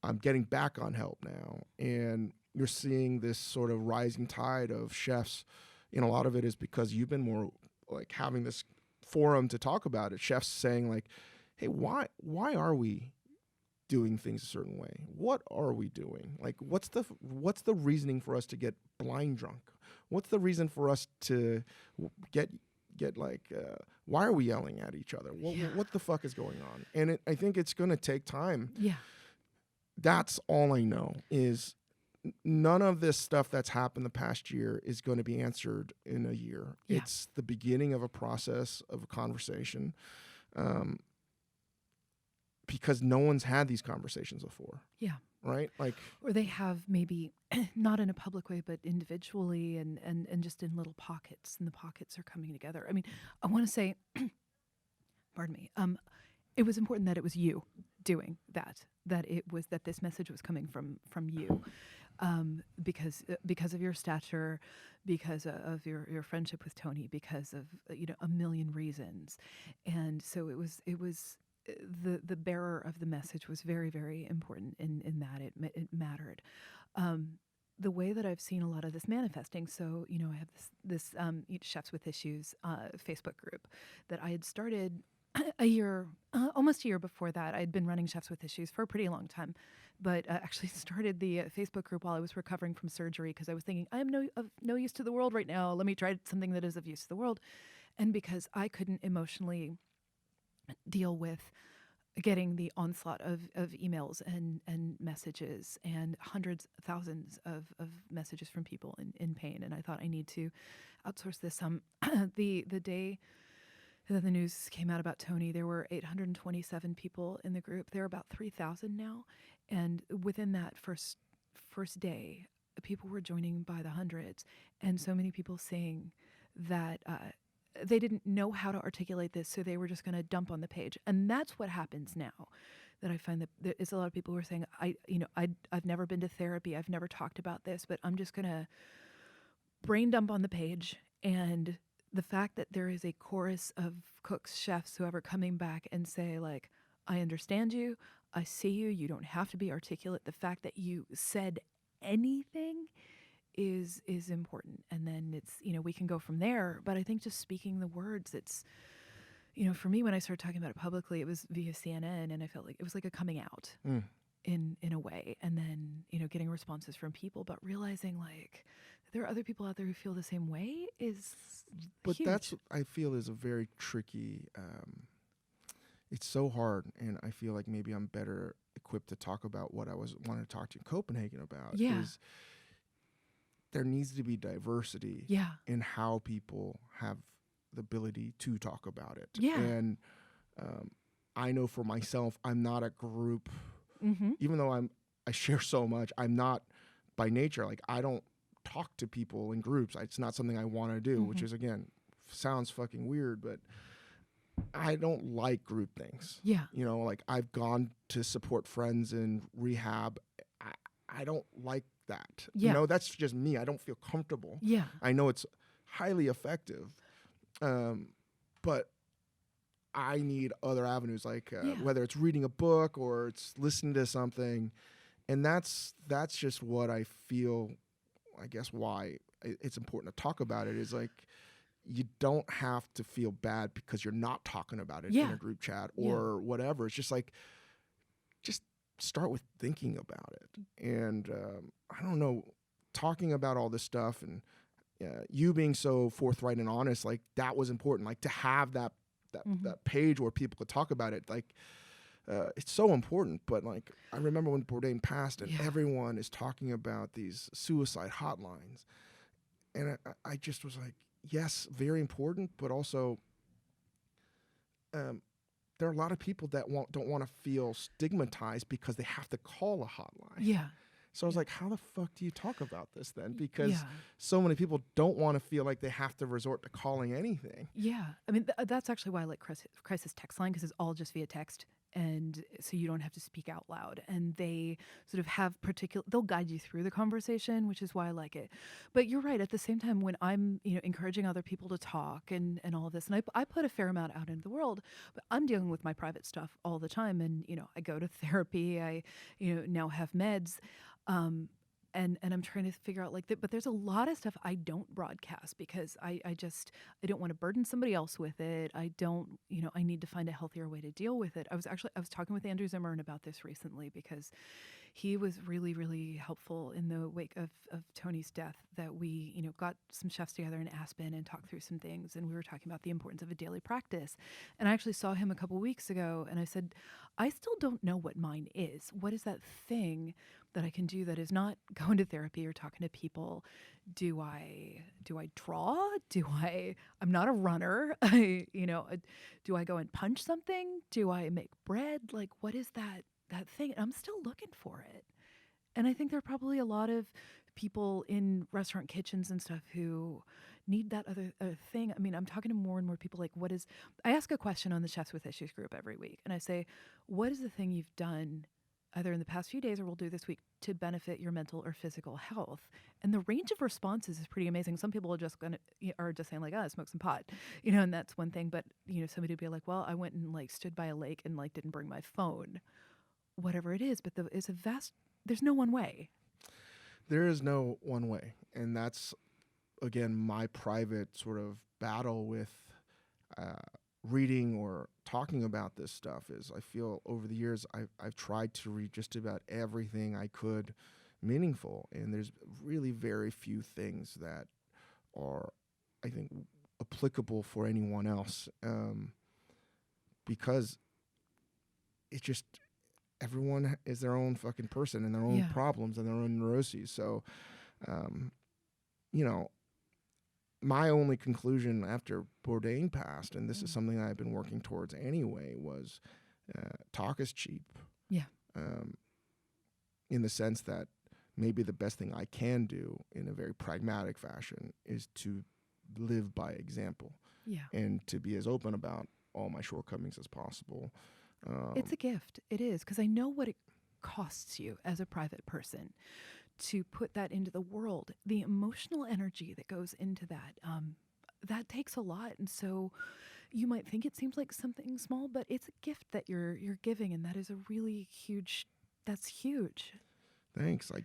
I'm getting back on help now. And you're seeing this sort of rising tide of chefs. And a lot of it is because you've been more like having this forum to talk about it. Chefs saying like, hey, why are we doing things a certain way? What are we doing? Like, what's the reasoning for us to get blind drunk? What's the reason for us to get like, why are we yelling at each other? What the fuck is going on? And I think it's going to take time. Yeah. That's all I know is none of this stuff that's happened the past year is going to be answered in a year. Yeah. It's the beginning of a process of a conversation, because no one's had these conversations before. Yeah. Right? Like, or they have maybe not in a public way, but individually and just in little pockets, and the pockets are coming together. I mean, I want to say, pardon me, it was important that it was you doing that this message was coming from you, because of your stature, because of your friendship with Tony, because of a million reasons. And so it was the bearer of the message was very, very important in that it mattered. The way that I've seen a lot of this manifesting, so I have this Eat Chefs with Issues Facebook group that I had started almost a year before that. I'd been running Chefs with Issues for a pretty long time, but actually started the Facebook group while I was recovering from surgery, because I was thinking, I am of no use to the world right now. Let me try something that is of use to the world. And because I couldn't emotionally deal with getting the onslaught of emails and messages and hundreds, thousands of messages from people in pain. And I thought, I need to outsource this. The day that the news came out about Tony, there were 827 people in the group. There are about 3,000 now. And within that first day, people were joining by the hundreds. And so many people saying that they didn't know how to articulate this, so they were just going to dump on the page. And that's what happens now. That I find that there is a lot of people who are saying, I've never been to therapy, I've never talked about this, but I'm just going to brain dump on the page, and the fact that there is a chorus of cooks, chefs, whoever coming back and say like, I understand you, I see you, you don't have to be articulate. The fact that you said anything is important. And then it's, we can go from there. But I think just speaking the words, it's, for me, when I started talking about it publicly, it was via CNN, and I felt like it was like a coming out in a way. And then, getting responses from people, but realizing like there are other people out there who feel the same way is But huge. that's, I feel, is a very tricky, it's so hard, and I feel like maybe I'm better equipped to talk about what I wanted to talk to you in Copenhagen about. Yeah. Is there needs to be diversity Yeah. in how people have the ability to talk about it. Yeah. And I know for myself, I'm not a group, even though I share so much, I'm not by nature, like I don't talk to people in groups. It's not something I want to do, which is, again, sounds fucking weird, but I don't like group things. Yeah. Like I've gone to support friends in rehab. I don't like that. Yeah. That's just me. I don't feel comfortable. Yeah. I know it's highly effective, but I need other avenues, like whether it's reading a book or it's listening to something. And that's just what I feel, I guess, why it's important to talk about it is like, you don't have to feel bad because you're not talking about it in a group chat or whatever. It's just like, just start with thinking about it. And I don't know, talking about all this stuff and you being so forthright and honest, like that was important. Like to have that page where people could talk about it, like it's so important. But like I remember when Bourdain passed and everyone is talking about these suicide hotlines, and I just was like, yes, very important, but also there are a lot of people that don't want to feel stigmatized because they have to call a hotline. Yeah. So I was like, how the fuck do you talk about this then? Because so many people don't want to feel like they have to resort to calling anything. Yeah. I mean, that's actually why I like crisis text line, because it's all just via text. And so you don't have to speak out loud, and they sort of have they'll guide you through the conversation, which is why I like it. But you're right. At the same time, when I'm, encouraging other people to talk and all of this, and I put a fair amount out into the world, but I'm dealing with my private stuff all the time. And, I go to therapy, I, now have meds. And I'm trying to figure out like that, but there's a lot of stuff I don't broadcast because I don't want to burden somebody else with it. I don't, I need to find a healthier way to deal with it. I was talking with Andrew Zimmern about this recently because he was really, really helpful in the wake of Tony's death, that we, got some chefs together in Aspen and talked through some things. And we were talking about the importance of a daily practice. And I actually saw him a couple weeks ago, and I said, I still don't know what mine is. What is that thing that I can do that is not going to therapy or talking to people? Do I draw? I'm not a runner. Do I go and punch something? Do I make bread? Like, what is that thing? I'm still looking for it. And I think there are probably a lot of people in restaurant kitchens and stuff who need that other thing. I mean, I'm talking to more and more people like, I ask a question on the Chefs with Issues group every week, and I say, what is the thing you've done either in the past few days or we'll do this week to benefit your mental or physical health? And the range of responses is pretty amazing. Some people are just saying like, smoke some pot, and that's one thing. But, somebody would be like, well, I went and like stood by a lake and like didn't bring my phone, whatever it is. But there's no one way. There is no one way. And that's, again, my private sort of battle with reading or talking about this stuff is I feel over the years I've tried to read just about everything I could meaningful, and there's really very few things that are, I think, applicable for anyone else, because it's just everyone is their own fucking person and their own problems and their own neuroses. So, my only conclusion after Bourdain passed, and this is something I've been working towards anyway, was talk is cheap. Yeah. In the sense that maybe the best thing I can do in a very pragmatic fashion is to live by example. Yeah. And to be as open about all my shortcomings as possible. It's a gift. It is, because I know what it costs you as a private person to put that into the world, the emotional energy that goes into that. that takes a lot. And so you might think it seems like something small, but it's a gift that you're giving, and that is a really huge. That's huge. Thanks. I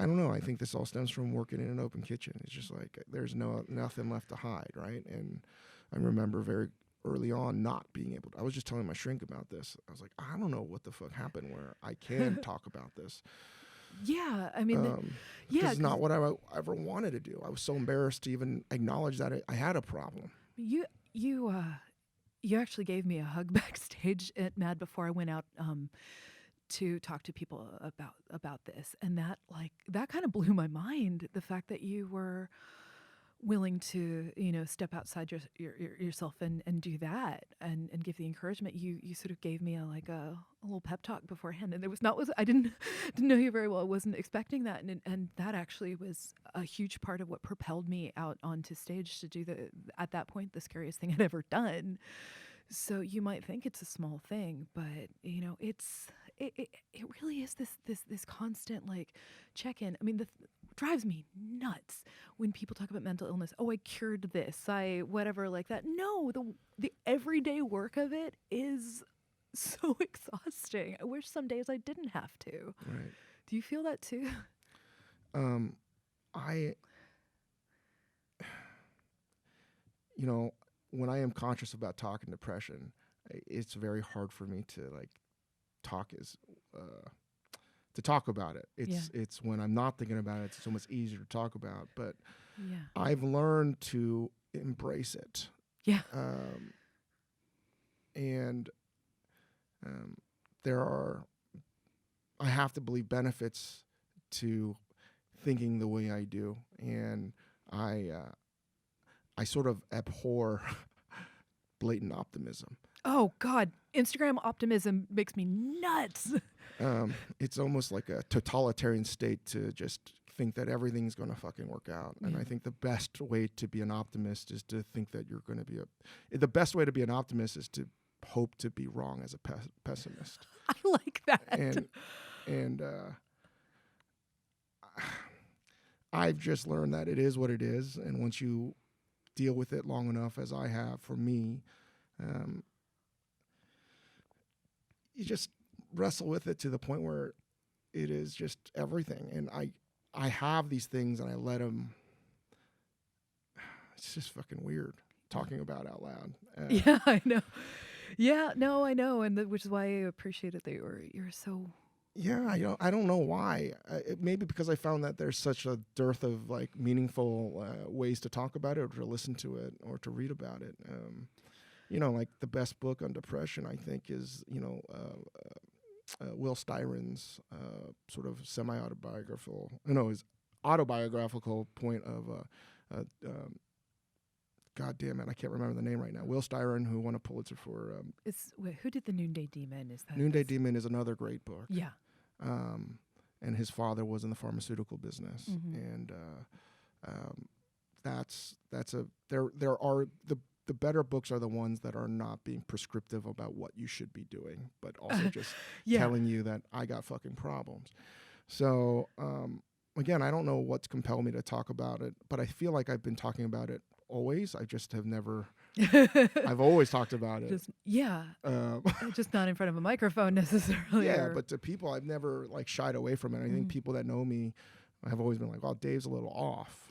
don't know. I think this all stems from working in an open kitchen. It's just like there's nothing left to hide, right? And I remember very early on not being able to. I was just telling my shrink about this. I was like, I don't know what the fuck happened where I can talk about this. Yeah, I mean, It's not what I ever wanted to do. I was so embarrassed to even acknowledge that I had a problem. you you you actually gave me a hug backstage at Mad before I went out to talk to people about this, and that kind of blew my mind. The fact that you were willing to step outside yourself and do that and give the encouragement. You sort of gave me a little pep talk beforehand, and I didn't know you very well. I wasn't expecting that, and that actually was a huge part of what propelled me out onto stage to do at that point the scariest thing I'd ever done. So you might think it's a small thing, but it really is this constant check-in. I mean, drives me nuts when people talk about mental illness. Oh, I cured this. I whatever like that. No, the everyday work of it is so exhausting. I wish some days I didn't have to. Right. Do you feel that too? I when I am conscious about talking depression, it's very hard for me to to talk about it. It's when I'm not thinking about it, it's so much easier to talk about. But I've learned to embrace it. Yeah. I have to believe benefits to thinking the way I do, and I sort of abhor blatant optimism. Oh God, Instagram optimism makes me nuts. It's almost like a totalitarian state to just think that everything's going to fucking work out. And I think the best way to be an optimist is to think that you're going to be the best way to be an optimist is to hope to be wrong as a pessimist. I like that. And I've just learned that it is what it is. And once you deal with it long enough, as I have for me, you just wrestle with it to the point where it is just everything. And I have these things and I let them. It's just fucking weird talking about out loud. Yeah, I know. Yeah, no, I know, and which is why I appreciate it that you're so. Yeah, I don't know why. Maybe because I found that there's such a dearth of meaningful ways to talk about it, or to listen to it, or to read about it. The best book on depression, I think, is Will Styron's sort of his autobiographical point of God damn it, I can't remember the name right now. Will Styron, who won a Pulitzer for who did the Noonday Demon? Is that Noonday Demon is another great book. Yeah. And his father was in the pharmaceutical business, and the better books are the ones that are not being prescriptive about what you should be doing, but also just telling you that I got fucking problems. So again, I don't know what's compelled me to talk about it, but I feel like I've been talking about it always. I just have never. I've always talked about it. Just not in front of a microphone necessarily. Yeah, but to people, I've never shied away from it. I think people that know me have always been like, "Well, Dave's a little off."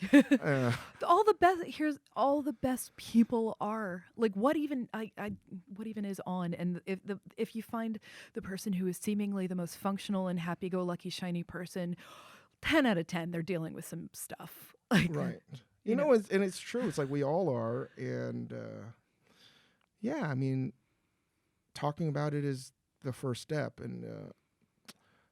All the best people are what even is on, and if you find the person who is seemingly the most functional and happy-go-lucky shiny person, 10 out of 10 they're dealing with some stuff. Right. And it's true. It's like we all are. And I mean, talking about it is the first step. And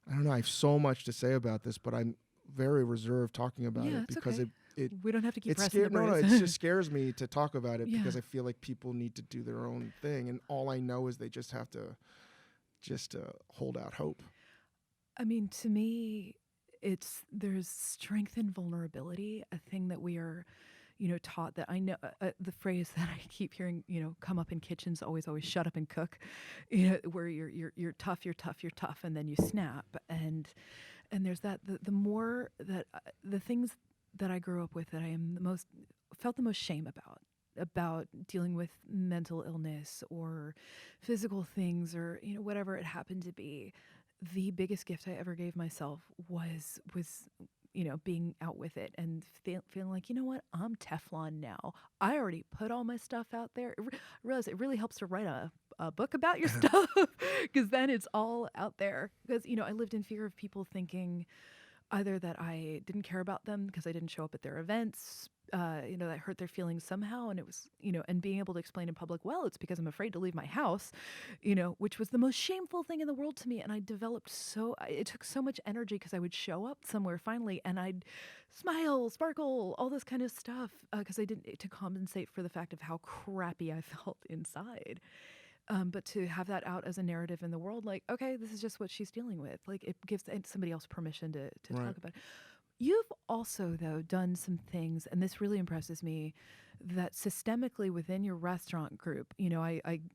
I don't know, I have so much to say about this, but I'm very reserved talking about it because okay. it we don't have to keep pressing the bruise. No, it just scares me to talk about it because I feel like people need to do their own thing. And all I know is they just have to hold out hope. I mean, to me, there's strength in vulnerability, a thing that we are, taught, that I know, the phrase that I keep hearing, come up in kitchens, always shut up and cook, where you're tough, and then you snap. And there's that, the more that, the things that I grew up with that I am the most felt the most shame about dealing with mental illness or physical things, or whatever it happened to be. The biggest gift I ever gave myself was being out with it and feeling like, what, I'm Teflon now. I already put all my stuff out there. I realize it really helps to write a book about your stuff, because then it's all out there. Because I lived in fear of people thinking either that I didn't care about them because I didn't show up at their events, that hurt their feelings somehow. And it was, and being able to explain in public, well, it's because I'm afraid to leave my house, which was the most shameful thing in the world to me. And I developed it took so much energy because I would show up somewhere finally and I'd smile, sparkle, all this kind of stuff, because I didn't, to compensate for the fact of how crappy I felt inside. But to have that out as a narrative in the world, like, okay, this is just what she's dealing with. Like, it gives somebody else permission to Right. talk about it. You've also, though, done some things, and this really impresses me, that systemically within your restaurant group,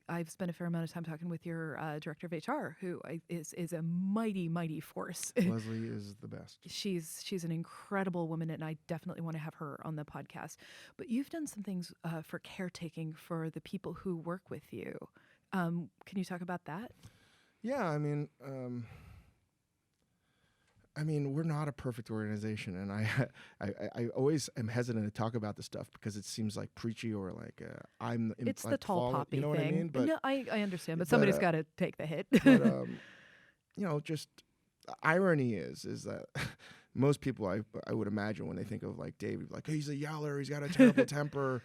I've spent a fair amount of time talking with your director of HR, who is a mighty, mighty force. Leslie is the best. She's an incredible woman, and I definitely want to have her on the podcast. But you've done some things for caretaking for the people who work with you. Can you talk about that? Yeah, I mean, we're not a perfect organization, and I always am hesitant to talk about this stuff because it seems like preachy or like It's like the tall poppy you know thing. what I mean? But no, I understand, but somebody's got to take the hit. but just the irony is that most people I would imagine when they think of like David, like, hey, he's a yeller, he's got a terrible temper.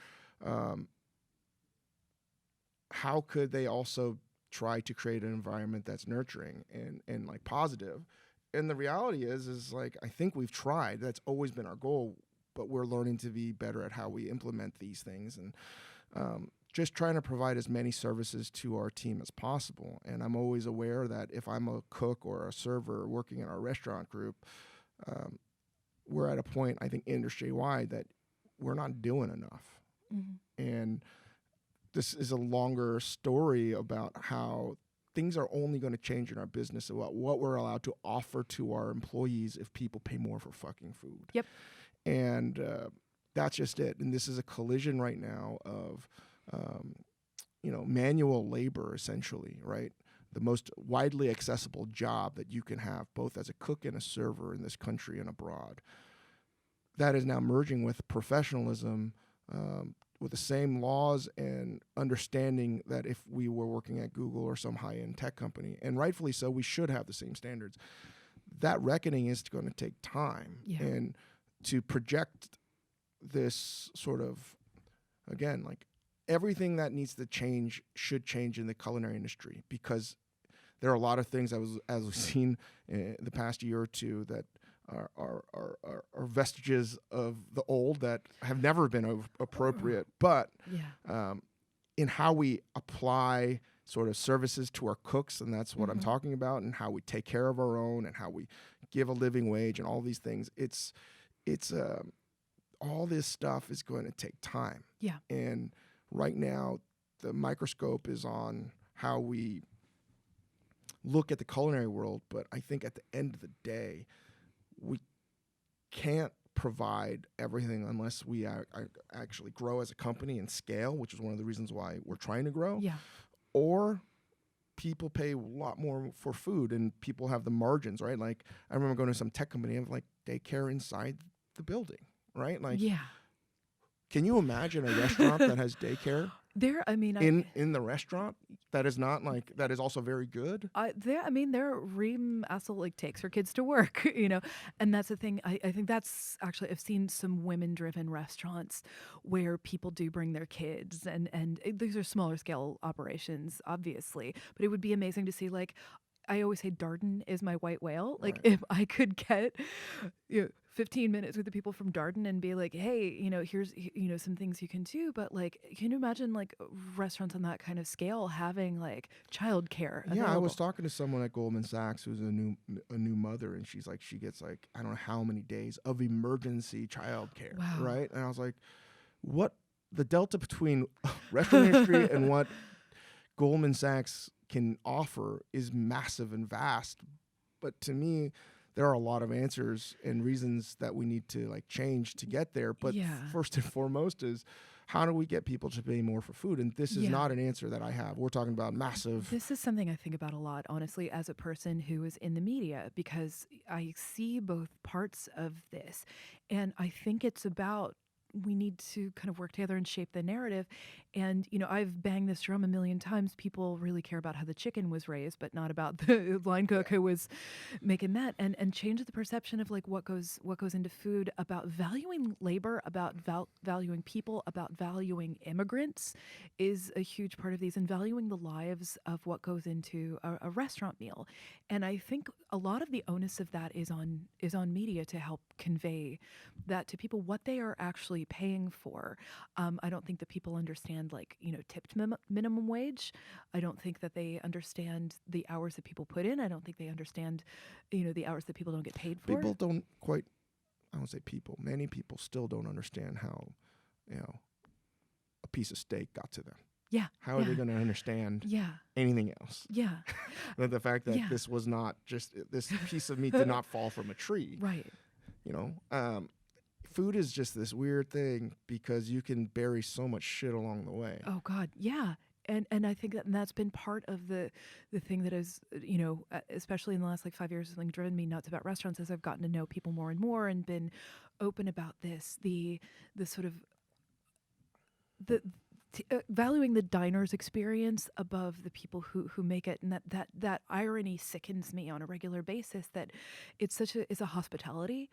How could they also try to create an environment that's nurturing and like positive? And the reality is like, I think we've tried. That's always been our goal, but we're learning to be better at how we implement these things, and just trying to provide as many services to our team as possible. And I'm always aware that if I'm a cook or a server working in our restaurant group, we're at a point, I think, industry-wide that we're not doing enough. Mm-hmm. And this is a longer story about how things are only going to change in our business about what we're allowed to offer to our employees if people pay more for fucking food. Yep. And that's just it. And this is a collision right now of, manual labor, essentially, right? The most widely accessible job that you can have, both as a cook and a server in this country and abroad. That is now merging with professionalism, with the same laws and understanding that if we were working at Google or some high-end tech company, and rightfully so, we should have the same standards. That reckoning is going to take time. Yeah. And to project this sort of, again, like everything that needs to change should change in the culinary industry, because there are a lot of things as we've seen in the past year or two that are vestiges of the old that have never been appropriate. But in how we apply sort of services to our cooks, and that's what I'm talking about, and how we take care of our own, and how we give a living wage, and all these things, it's all this stuff is going to take time. Yeah. And right now, the microscope is on how we look at the culinary world, but I think at the end of the day, we can't provide everything unless we actually grow as a company and scale, which is one of the reasons why we're trying to grow. Yeah. Or people pay a lot more for food and people have the margins, right? Like I remember going to some tech company and like daycare inside the building, right? Like, yeah. Can you imagine a restaurant that has daycare? In the restaurant that is not like that is also very good. Their Reem also like takes her kids to work, and that's the thing. I think that's actually, I've seen some women-driven restaurants where people do bring their kids, and these are smaller scale operations, obviously, but it would be amazing to see. Like, I always say Darden is my white whale. Like, right. If I could get 15 minutes with the people from Darden and be like, hey, here's, some things you can do. But like, can you imagine like restaurants on that kind of scale having like childcare available? Yeah, I was talking to someone at Goldman Sachs who's a new mother, and she's like, she gets like, I don't know how many days of emergency childcare. Wow. Right. And I was like, what the delta between restaurant industry and what Goldman Sachs can offer is massive and vast. But to me, there are a lot of answers and reasons that we need to like change to get there. But first and foremost is, how do we get people to pay more for food? And this is not an answer that I have. We're talking about massive. This is something I think about a lot, honestly, as a person who is in the media, because I see both parts of this. And I think it's about, we need to kind of work together and shape the narrative. And, you know, I've banged this drum a million times. People really care about how the chicken was raised, but not about the line cook who was making that, and change the perception of like what goes into food, about valuing labor, about valuing people, about valuing immigrants is a huge part of these, and valuing the lives of what goes into a restaurant meal. And I think a lot of the onus of that is on media to help convey that to people, what they are actually paying for. I don't think that people understand, like, you know, tipped minimum wage. I don't think that they understand the hours that people put in. I don't think they understand, you know, the hours that people don't get paid for. People don't quite, I won't say people, many people still don't understand how, you know, a piece of steak got to them. Yeah. How are they going to understand anything else? Yeah. The fact that this was not just, this piece of meat did not fall from a tree. Right. You know, food is just this weird thing because you can bury so much shit along the way. Oh God, yeah. And I think that's been part of the thing that is, you know, especially in the last like 5 years, something driven me nuts about restaurants as I've gotten to know people more and more and been open about this. The sort of valuing the diner's experience above the people who make it, and that irony sickens me on a regular basis, that it's a hospitality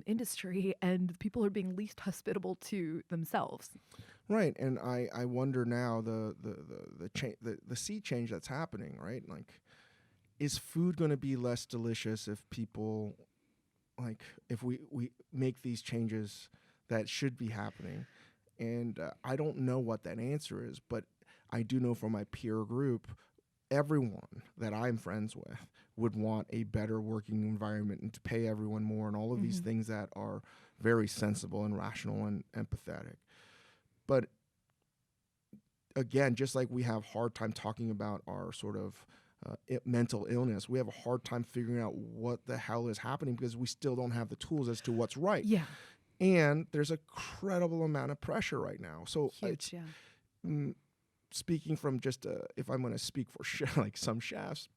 industry, and people are being least hospitable to themselves. Right, and I wonder now the sea change that's happening. Right, like, is food going to be less delicious if people, like, if we make these changes that should be happening? And I don't know what that answer is, but I do know from my peer group, everyone that I'm friends with would want a better working environment and to pay everyone more and all of these things that are very sensible and rational and empathetic. But again, just like we have a hard time talking about our sort of mental illness, we have a hard time figuring out what the hell is happening because we still don't have the tools as to what's right. Yeah. And there's a credible amount of pressure right now. So huge, speaking from just, if I'm going to speak for like some chefs,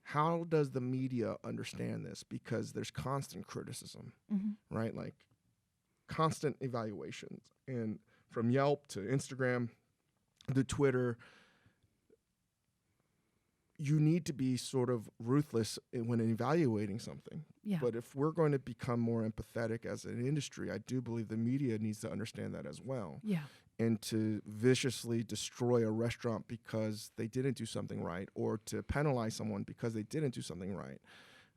how does the media understand this? Because there's constant criticism, right? Like constant evaluations, and from Yelp to Instagram to Twitter, you need to be sort of ruthless when evaluating something. Yeah. But if we're going to become more empathetic as an industry, I do believe the media needs to understand that as well. Yeah. And to viciously destroy a restaurant because they didn't do something right, or to penalize someone because they didn't do something right.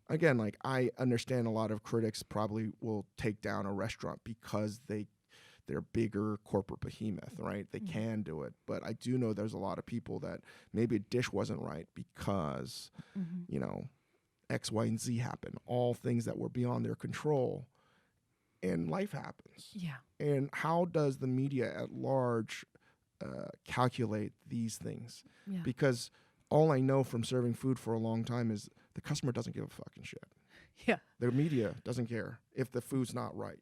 Again, like, I understand a lot of critics probably will take down a restaurant because they're bigger corporate behemoth, right? They can do it. But I do know there's a lot of people that maybe a dish wasn't right because, you know, X, Y, and Z happened. All things that were beyond their control. And life happens. Yeah. And how does the media at large calculate these things? Yeah. Because all I know from serving food for a long time is the customer doesn't give a fucking shit. Yeah. The media doesn't care if the food's not right.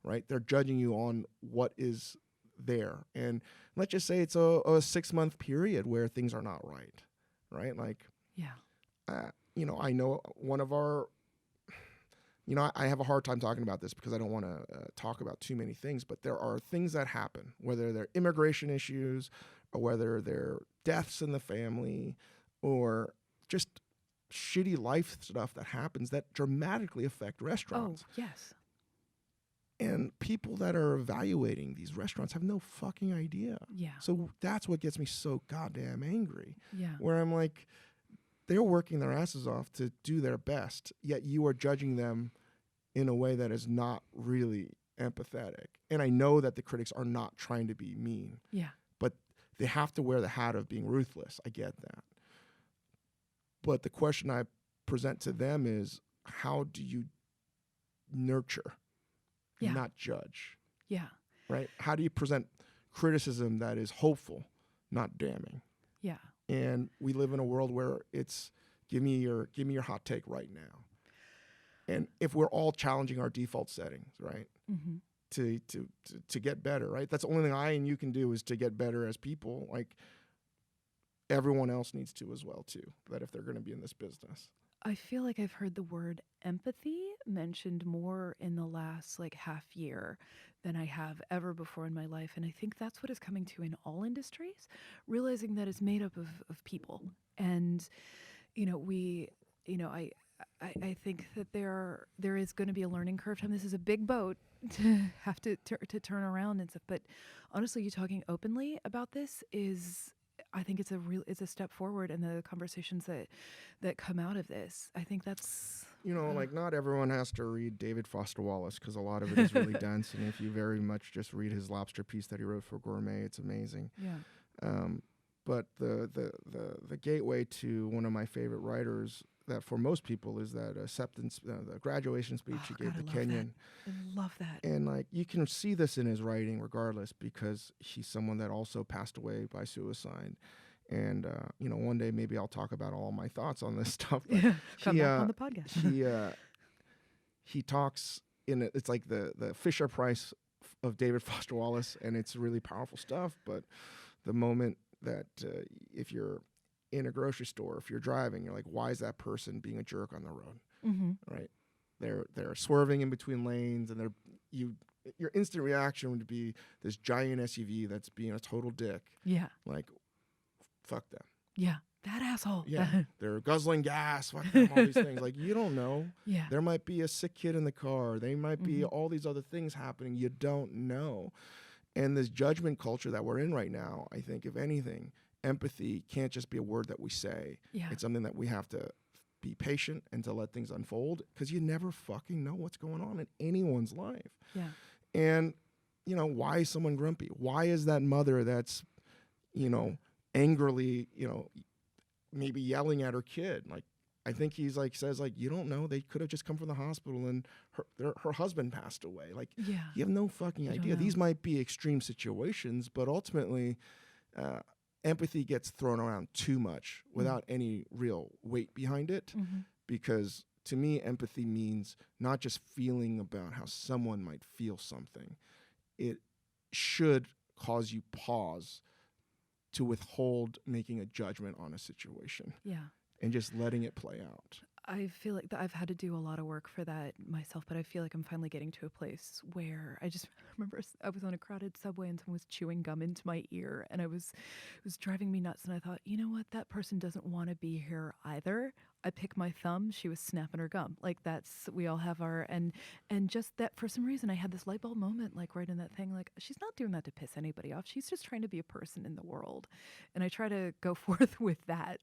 Right? They're judging you on what is there. And let's just say it's a 6-month period where things are not right. Right? Like, you know, I know one of our, you know, I have a hard time talking about this because I don't want to talk about too many things, but there are things that happen, whether they're immigration issues or whether they're deaths in the family or just shitty life stuff that happens that dramatically affect restaurants. Oh, yes. And people that are evaluating these restaurants have no fucking idea. Yeah. So that's what gets me so goddamn angry. Yeah. Where I'm like, they're working their asses off to do their best, yet you are judging them in a way that is not really empathetic. And I know that the critics are not trying to be mean. Yeah. But they have to wear the hat of being ruthless. I get that. But the question I present to them is, how do you nurture? Yeah. Not judge. Yeah. Right? How do you present criticism that is hopeful, not damning? Yeah. And we live in a world where it's Give me your hot take right now. And if we're all challenging our default settings, right, to get better, right? That's the only thing I and you can do is to get better as people. Like everyone else needs to as well too. That if they're going to be in this business. I feel like I've heard the word empathy mentioned more in the last like half year than I have ever before in my life. And I think that's what is coming to in all industries, realizing that it's made up of people. And, I think that there is going to be a learning curve time. This is a big boat to have to turn around and stuff. But honestly, you talking openly about this is, I think it's a step forward in the conversations that come out of this. I think that's like not everyone has to read David Foster Wallace because a lot of it is really dense. And if you very much just read his lobster piece that he wrote for Gourmet, it's amazing. Yeah. But the gateway to one of my favorite writers that for most people is that acceptance, the graduation speech he gave to Kenyon. I love that. And like you can see this in his writing regardless because he's someone that also passed away by suicide. And, one day maybe I'll talk about all my thoughts on this stuff. But come back on the podcast. He talks it's like the Fisher Price of David Foster Wallace, and it's really powerful stuff. But the moment that if you're in a grocery store, if you're driving, you're like, why is that person being a jerk on the road? Right? They're swerving in between lanes, and your instant reaction would be this giant SUV that's being a total dick. Yeah. Like, fuck them. Yeah. That asshole. Yeah. They're guzzling gas, fuck them, all these things. Like, you don't know. Yeah. There might be a sick kid in the car. They might be all these other things happening. You don't know. And this judgment culture that we're in right now, I think, if anything, empathy can't just be a word that we say. Yeah. It's something that we have to be patient and to let things unfold because you never fucking know what's going on in anyone's life. Yeah. And, why is someone grumpy? Why is that mother that's, angrily, maybe yelling at her kid? Like, I think he's like, says like, you don't know. They could have just come from the hospital and her husband passed away. Like, yeah. You have no fucking idea. These might be extreme situations, but ultimately, empathy gets thrown around too much without any real weight behind it. Because to me, empathy means not just feeling about how someone might feel something. It should cause you pause to withhold making a judgment on a situation. Yeah. And just letting it play out. I feel like I've had to do a lot of work for that myself, but I feel like I'm finally getting to a place where I just remember I was on a crowded subway and someone was chewing gum into my ear, and it was driving me nuts. And I thought, you know what? That person doesn't want to be here either. I pick my thumb. She was snapping her gum. Like we all have our, and just that for some reason I had this light bulb moment, like right in that thing, like she's not doing that to piss anybody off. She's just trying to be a person in the world. And I try to go forth with that.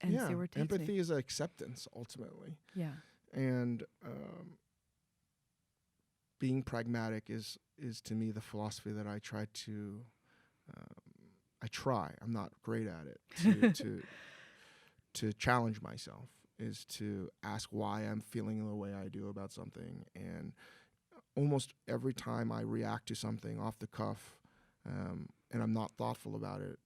And see where it takes empathy me. is acceptance ultimately. Yeah. And being pragmatic is to me the philosophy that I try to. I'm not great at it. To challenge myself is to ask why I'm feeling the way I do about something. And almost every time I react to something off the cuff, and I'm not thoughtful about it,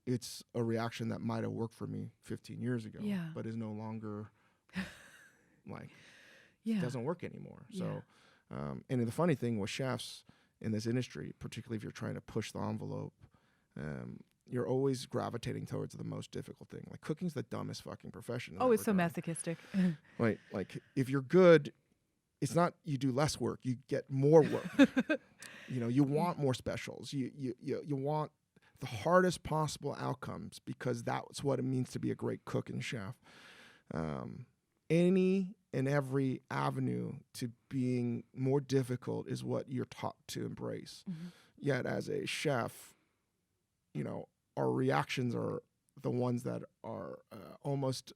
it's a reaction that might have worked for me 15 years ago, but is no longer doesn't work anymore. So, and the funny thing with chefs in this industry, particularly if you're trying to push the envelope, you're always gravitating towards the most difficult thing. Like cooking's the dumbest fucking profession. Oh, it's so masochistic. Right. Like if you're good, it's not you do less work, you get more work. You want more specials. You want the hardest possible outcomes because that's what it means to be a great cook and chef. Any and every avenue to being more difficult is what you're taught to embrace. Yet as a chef, our reactions are the ones that are almost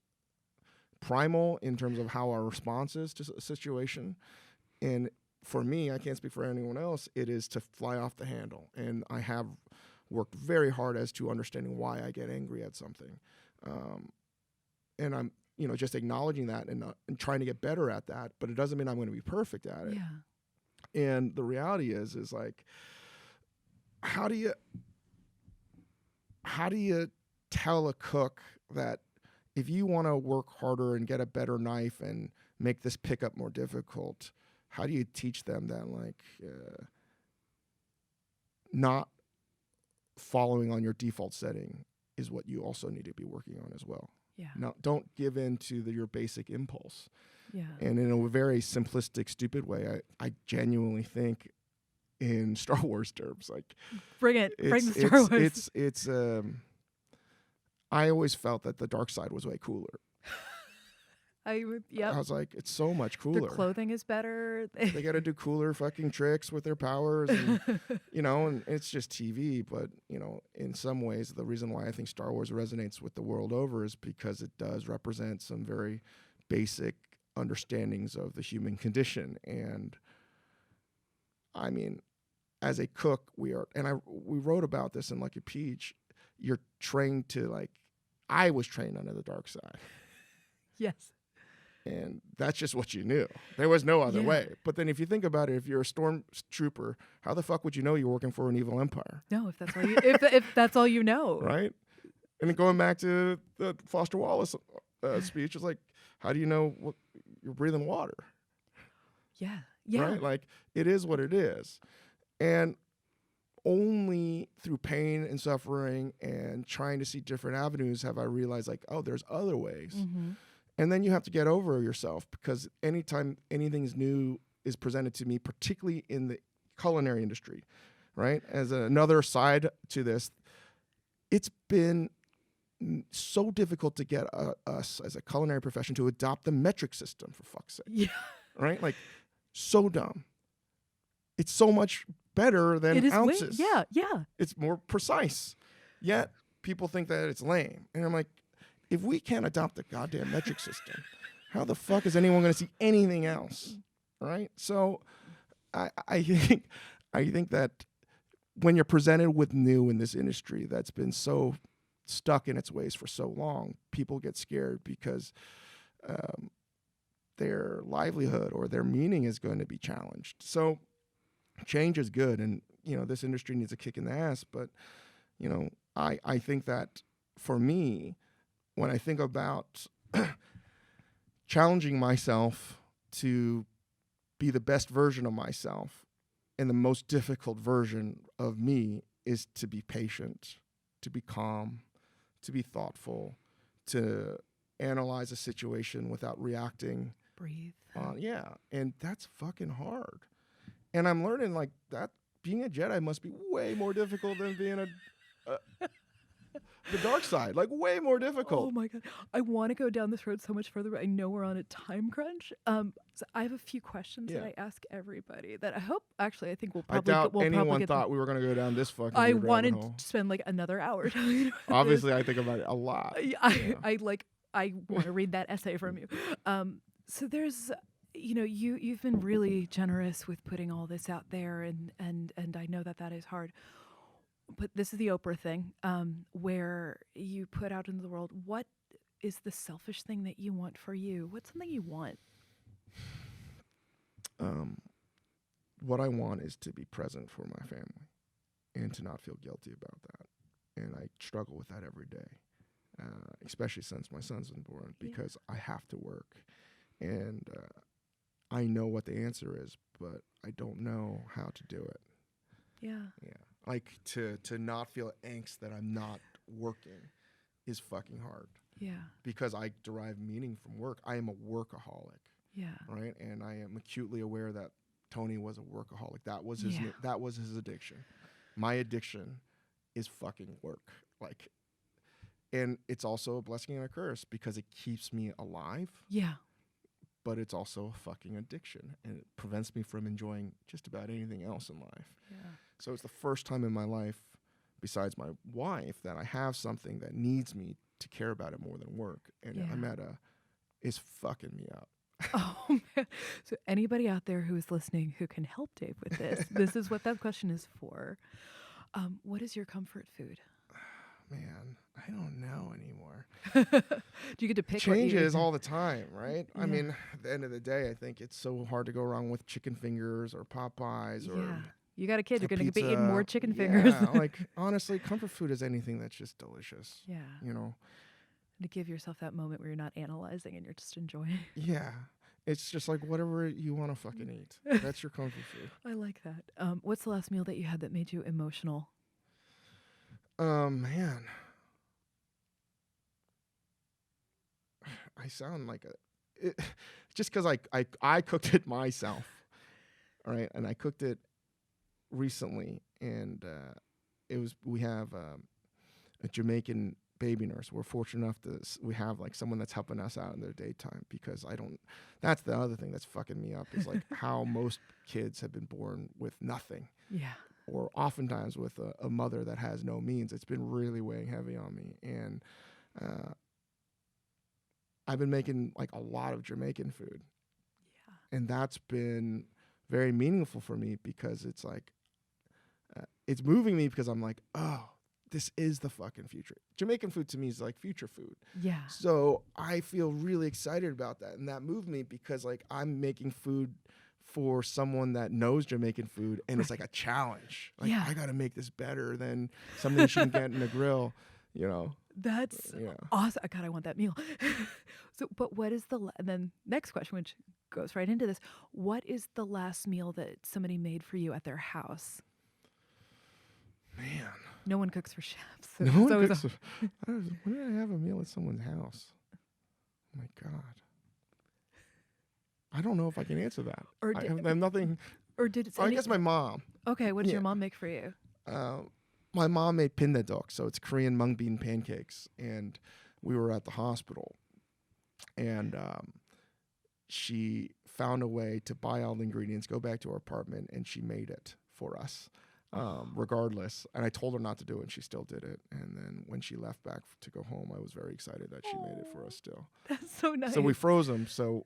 primal in terms of how our response is to a situation. And for me, I can't speak for anyone else, it is to fly off the handle. And I have worked very hard as to understanding why I get angry at something. And I'm, just acknowledging that and trying to get better at that, but it doesn't mean I'm going to be perfect at it. Yeah. And the reality is like, how do you tell a cook that if you want to work harder and get a better knife and make this pickup more difficult, how do you teach them that, like, not following on your default setting is what you also need to be working on as well. Yeah. Now, don't give in to your basic impulse. Yeah. And in a very simplistic, stupid way, I genuinely think in Star Wars terms, like, bring the Star Wars. It's I always felt that the dark side was way cooler. I was like, it's so much cooler. Their clothing is better. They got to do cooler fucking tricks with their powers, and, and it's just TV. But, in some ways, the reason why I think Star Wars resonates with the world over is because it does represent some very basic understandings of the human condition. And I mean, as a cook, we wrote about this in Lucky Peach. You're trained to, like, I was trained under the dark side. Yes. And that's just what you knew. There was no other way. But then if you think about it, if you're a stormtrooper, how the fuck would you know you're working for an evil empire? No, if that's all you, if that's all you know. Right? And then going back to the Foster Wallace speech, it's like, how do you know you're breathing water? Yeah. Yeah. Right? Like, it is what it is. And only through pain and suffering and trying to see different avenues have I realized, like, oh, there's other ways. Mm-hmm. And then you have to get over yourself, because anytime anything's new is presented to me, particularly in the culinary industry, right? As another side to this, it's been so difficult to get us as a culinary profession to adopt the metric system, for fuck's sake. Yeah. Right? Like, so dumb. It's so much better than ounces. Yeah. It's more precise. Yet people think that it's lame. And I'm like, if we can't adopt the goddamn metric system, how the fuck is anyone going to see anything else? Right? So I think that when you're presented with new in this industry that's been so stuck in its ways for so long, people get scared because their livelihood or their meaning is going to be challenged. So change is good, and this industry needs a kick in the ass. But I think that for me, when I think about challenging myself to be the best version of myself, and the most difficult version of me is to be patient, to be calm, to be thoughtful, to analyze a situation without reacting. Breathe. And that's fucking hard. And I'm learning, like, that being a Jedi must be way more difficult than being the dark side, like, way more difficult. Oh my God. I want to go down this road so much further, but I know we're on a time crunch. So I have a few questions that I ask everybody that I think we'll probably I doubt anyone thought we were going to go down this fucking I rabbit wanted hole. to spend like another hour. Obviously, I think about it a lot. I want to read that essay from you. So there's, you've been really generous with putting all this out there, and I know that is hard. But this is the Oprah thing, where you put out into the world, what is the selfish thing that you want for you? What's something you want? What I want is to be present for my family and to not feel guilty about that. And I struggle with that every day, especially since my son's been born, because I have to work. And I know what the answer is, but I don't know how to do it. Yeah. Like, to not feel angst that I'm not working is fucking hard. Yeah. Because I derive meaning from work. I am a workaholic. Yeah. Right? And I am acutely aware that Tony was a workaholic. That was his addiction. My addiction is fucking work. Like, and it's also a blessing and a curse because it keeps me alive. Yeah. But it's also a fucking addiction, and it prevents me from enjoying just about anything else in life. Yeah. So it's the first time in my life, besides my wife, that I have something that needs me to care about it more than work. And is fucking me up. Oh, man. So anybody out there who is listening who can help Dave with this is what that question is for. What is your comfort food? Man, I don't know anymore. Do you get to pick? Changes all the time, right? Yeah. I mean, at the end of the day, I think it's so hard to go wrong with chicken fingers or Popeyes or you got a kid, you're going to be eating more chicken Yeah, fingers. like, honestly, comfort food is anything that's just delicious. Yeah. To give yourself that moment where you're not analyzing and you're just enjoying. Yeah. It's just like whatever you want to fucking eat. That's your comfort food. I like that. What's the last meal that you had that made you emotional? Man. I sound like just because I cooked it myself. All right. And I cooked it recently. And we have a Jamaican baby nurse. We're fortunate enough we have like someone that's helping us out in their daytime, because that's the other thing that's fucking me up, is like how most kids have been born with nothing. Yeah. Or oftentimes with a mother that has no means. It's been really weighing heavy on me. And I've been making like a lot of Jamaican food. Yeah. And that's been very meaningful for me, because it's like, it's moving me, because I'm like, oh, this is the fucking future. Jamaican food to me is like future food. Yeah. So I feel really excited about that. And that moved me, because like I'm making food for someone that knows Jamaican food, and it's like a challenge. Like, I got to make this better than something she can get in a grill, you know. That's awesome. God, I want that meal. So, but what is and then next question, which goes right into this, what is the last meal that somebody made for you at their house? Man. No one cooks for chefs. So no one cooks when did I have a meal at someone's house? Oh my God. I don't know if I can answer that. I have nothing. Or did it? I guess my mom. Okay, what did your mom make for you? My mom made pindadok, so it's Korean mung bean pancakes, and we were at the hospital, and she found a way to buy all the ingredients, go back to her apartment, and she made it for us, regardless. And I told her not to do it, and she still did it. And then when she left back to go home, I was very excited that she made it for us still. That's so nice. So we froze them, so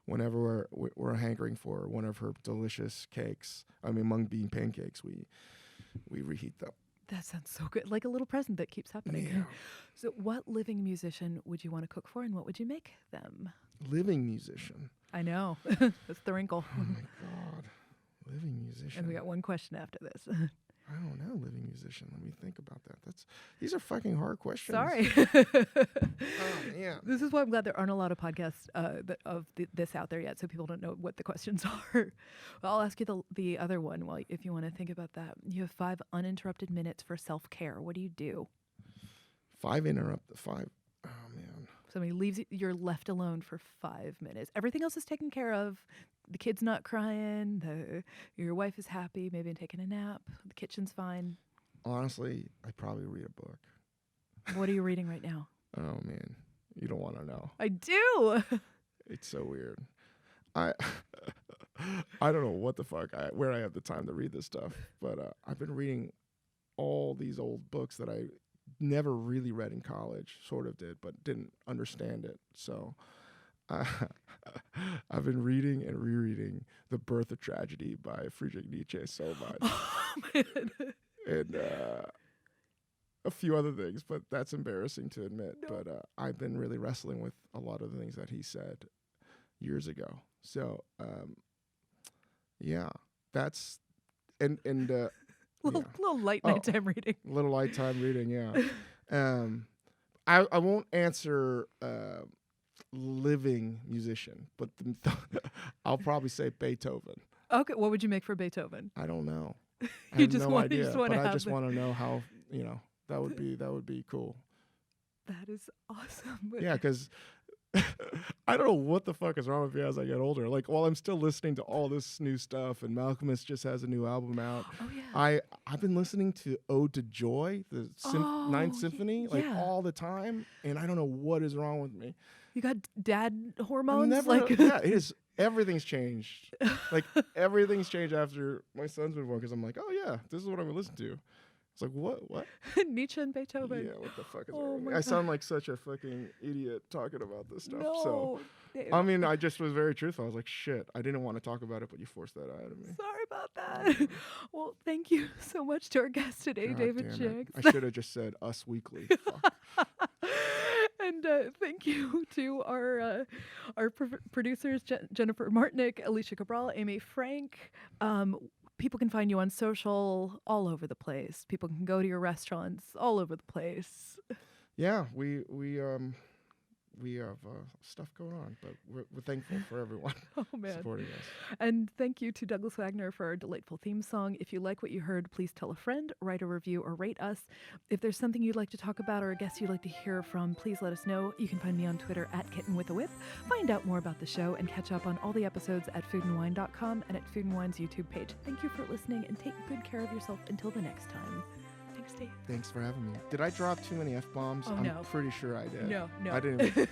whenever we're hankering for one of her delicious cakes, mung bean pancakes, we reheat them. That sounds so good. Like a little present that keeps happening. Yeah. So what living musician would you want to cook for, and what would you make them? Living musician. I know. That's the wrinkle. Oh my God. Living musician. And we got one question after this. I don't know, living musician. Let me think about that. These are fucking hard questions. Sorry. Oh, man. This is why I'm glad there aren't a lot of podcasts this out there yet, so people don't know what the questions are. Well, I'll ask you the other one if you want to think about that. You have 5 uninterrupted minutes for self-care. What do you do? 5 uninterrupted. Oh, man. Somebody leaves you, you're left alone for 5 minutes. Everything else is taken care of. The kid's not crying. Your wife is happy, maybe taking a nap. The kitchen's fine. Honestly, I'd probably read a book. What are you reading right now? Oh, man. You don't want to know. I do. It's so weird. I don't know what the fuck, where I have the time to read this stuff, but I've been reading all these old books that I never really read in college, sort of did, but didn't understand it. So I've been reading and rereading The Birth of Tragedy by Friedrich Nietzsche so much. Oh, man. And a few other things, but that's embarrassing to admit. No. But I've been really wrestling with a lot of the things that he said years ago. So, yeah, that's and little light nighttime reading. Little light time reading, yeah. I won't answer living musician, but I'll probably say Beethoven. Okay, what would you make for Beethoven? I don't know. I You have just no want idea, but I just the- want to know how, that would be cool. That is awesome. Yeah, because I don't know what the fuck is wrong with me as I get older. Like, while I'm still listening to all this new stuff, and Malcolmus just has a new album out. Oh yeah. I've been listening to Ode to Joy, the Ninth Symphony, like all the time, and I don't know what is wrong with me. You got dad hormones? Yeah, it is. Everything's changed. Like, everything's changed after my son's been born, because I'm like, oh yeah, this is what I'm gonna listen to. It's like, what? Nietzsche and Beethoven. Yeah, what the fuck is wrong with me? I sound like such a fucking idiot talking about this stuff. No, so, I mean, I just was very truthful. I was like, shit, I didn't want to talk about it, but you forced that out of me. Sorry about that. Well, thank you so much to our guest today, God David Chang. I should have just said Us Weekly. Fuck. And thank you to our producers, Jennifer Martinick, Alicia Cabral, Amy Frank. People can find you on social all over the place. People can go to your restaurants all over the place. Yeah, we we have stuff going on, but we're thankful for everyone supporting us. And thank you to Douglas Wagner for our delightful theme song. If you like what you heard, please tell a friend, write a review, or rate us. If there's something you'd like to talk about or a guest you'd like to hear from, please let us know. You can find me on Twitter @KittenWithAWhip. Find out more about the show and catch up on all the episodes at foodandwine.com and at Food and Wine's YouTube page. Thank you for listening, and take good care of yourself until the next time. Thanks, Dave. Thanks for having me. Did I drop too many F-bombs? Oh, no. I'm pretty sure I did. No. I didn't.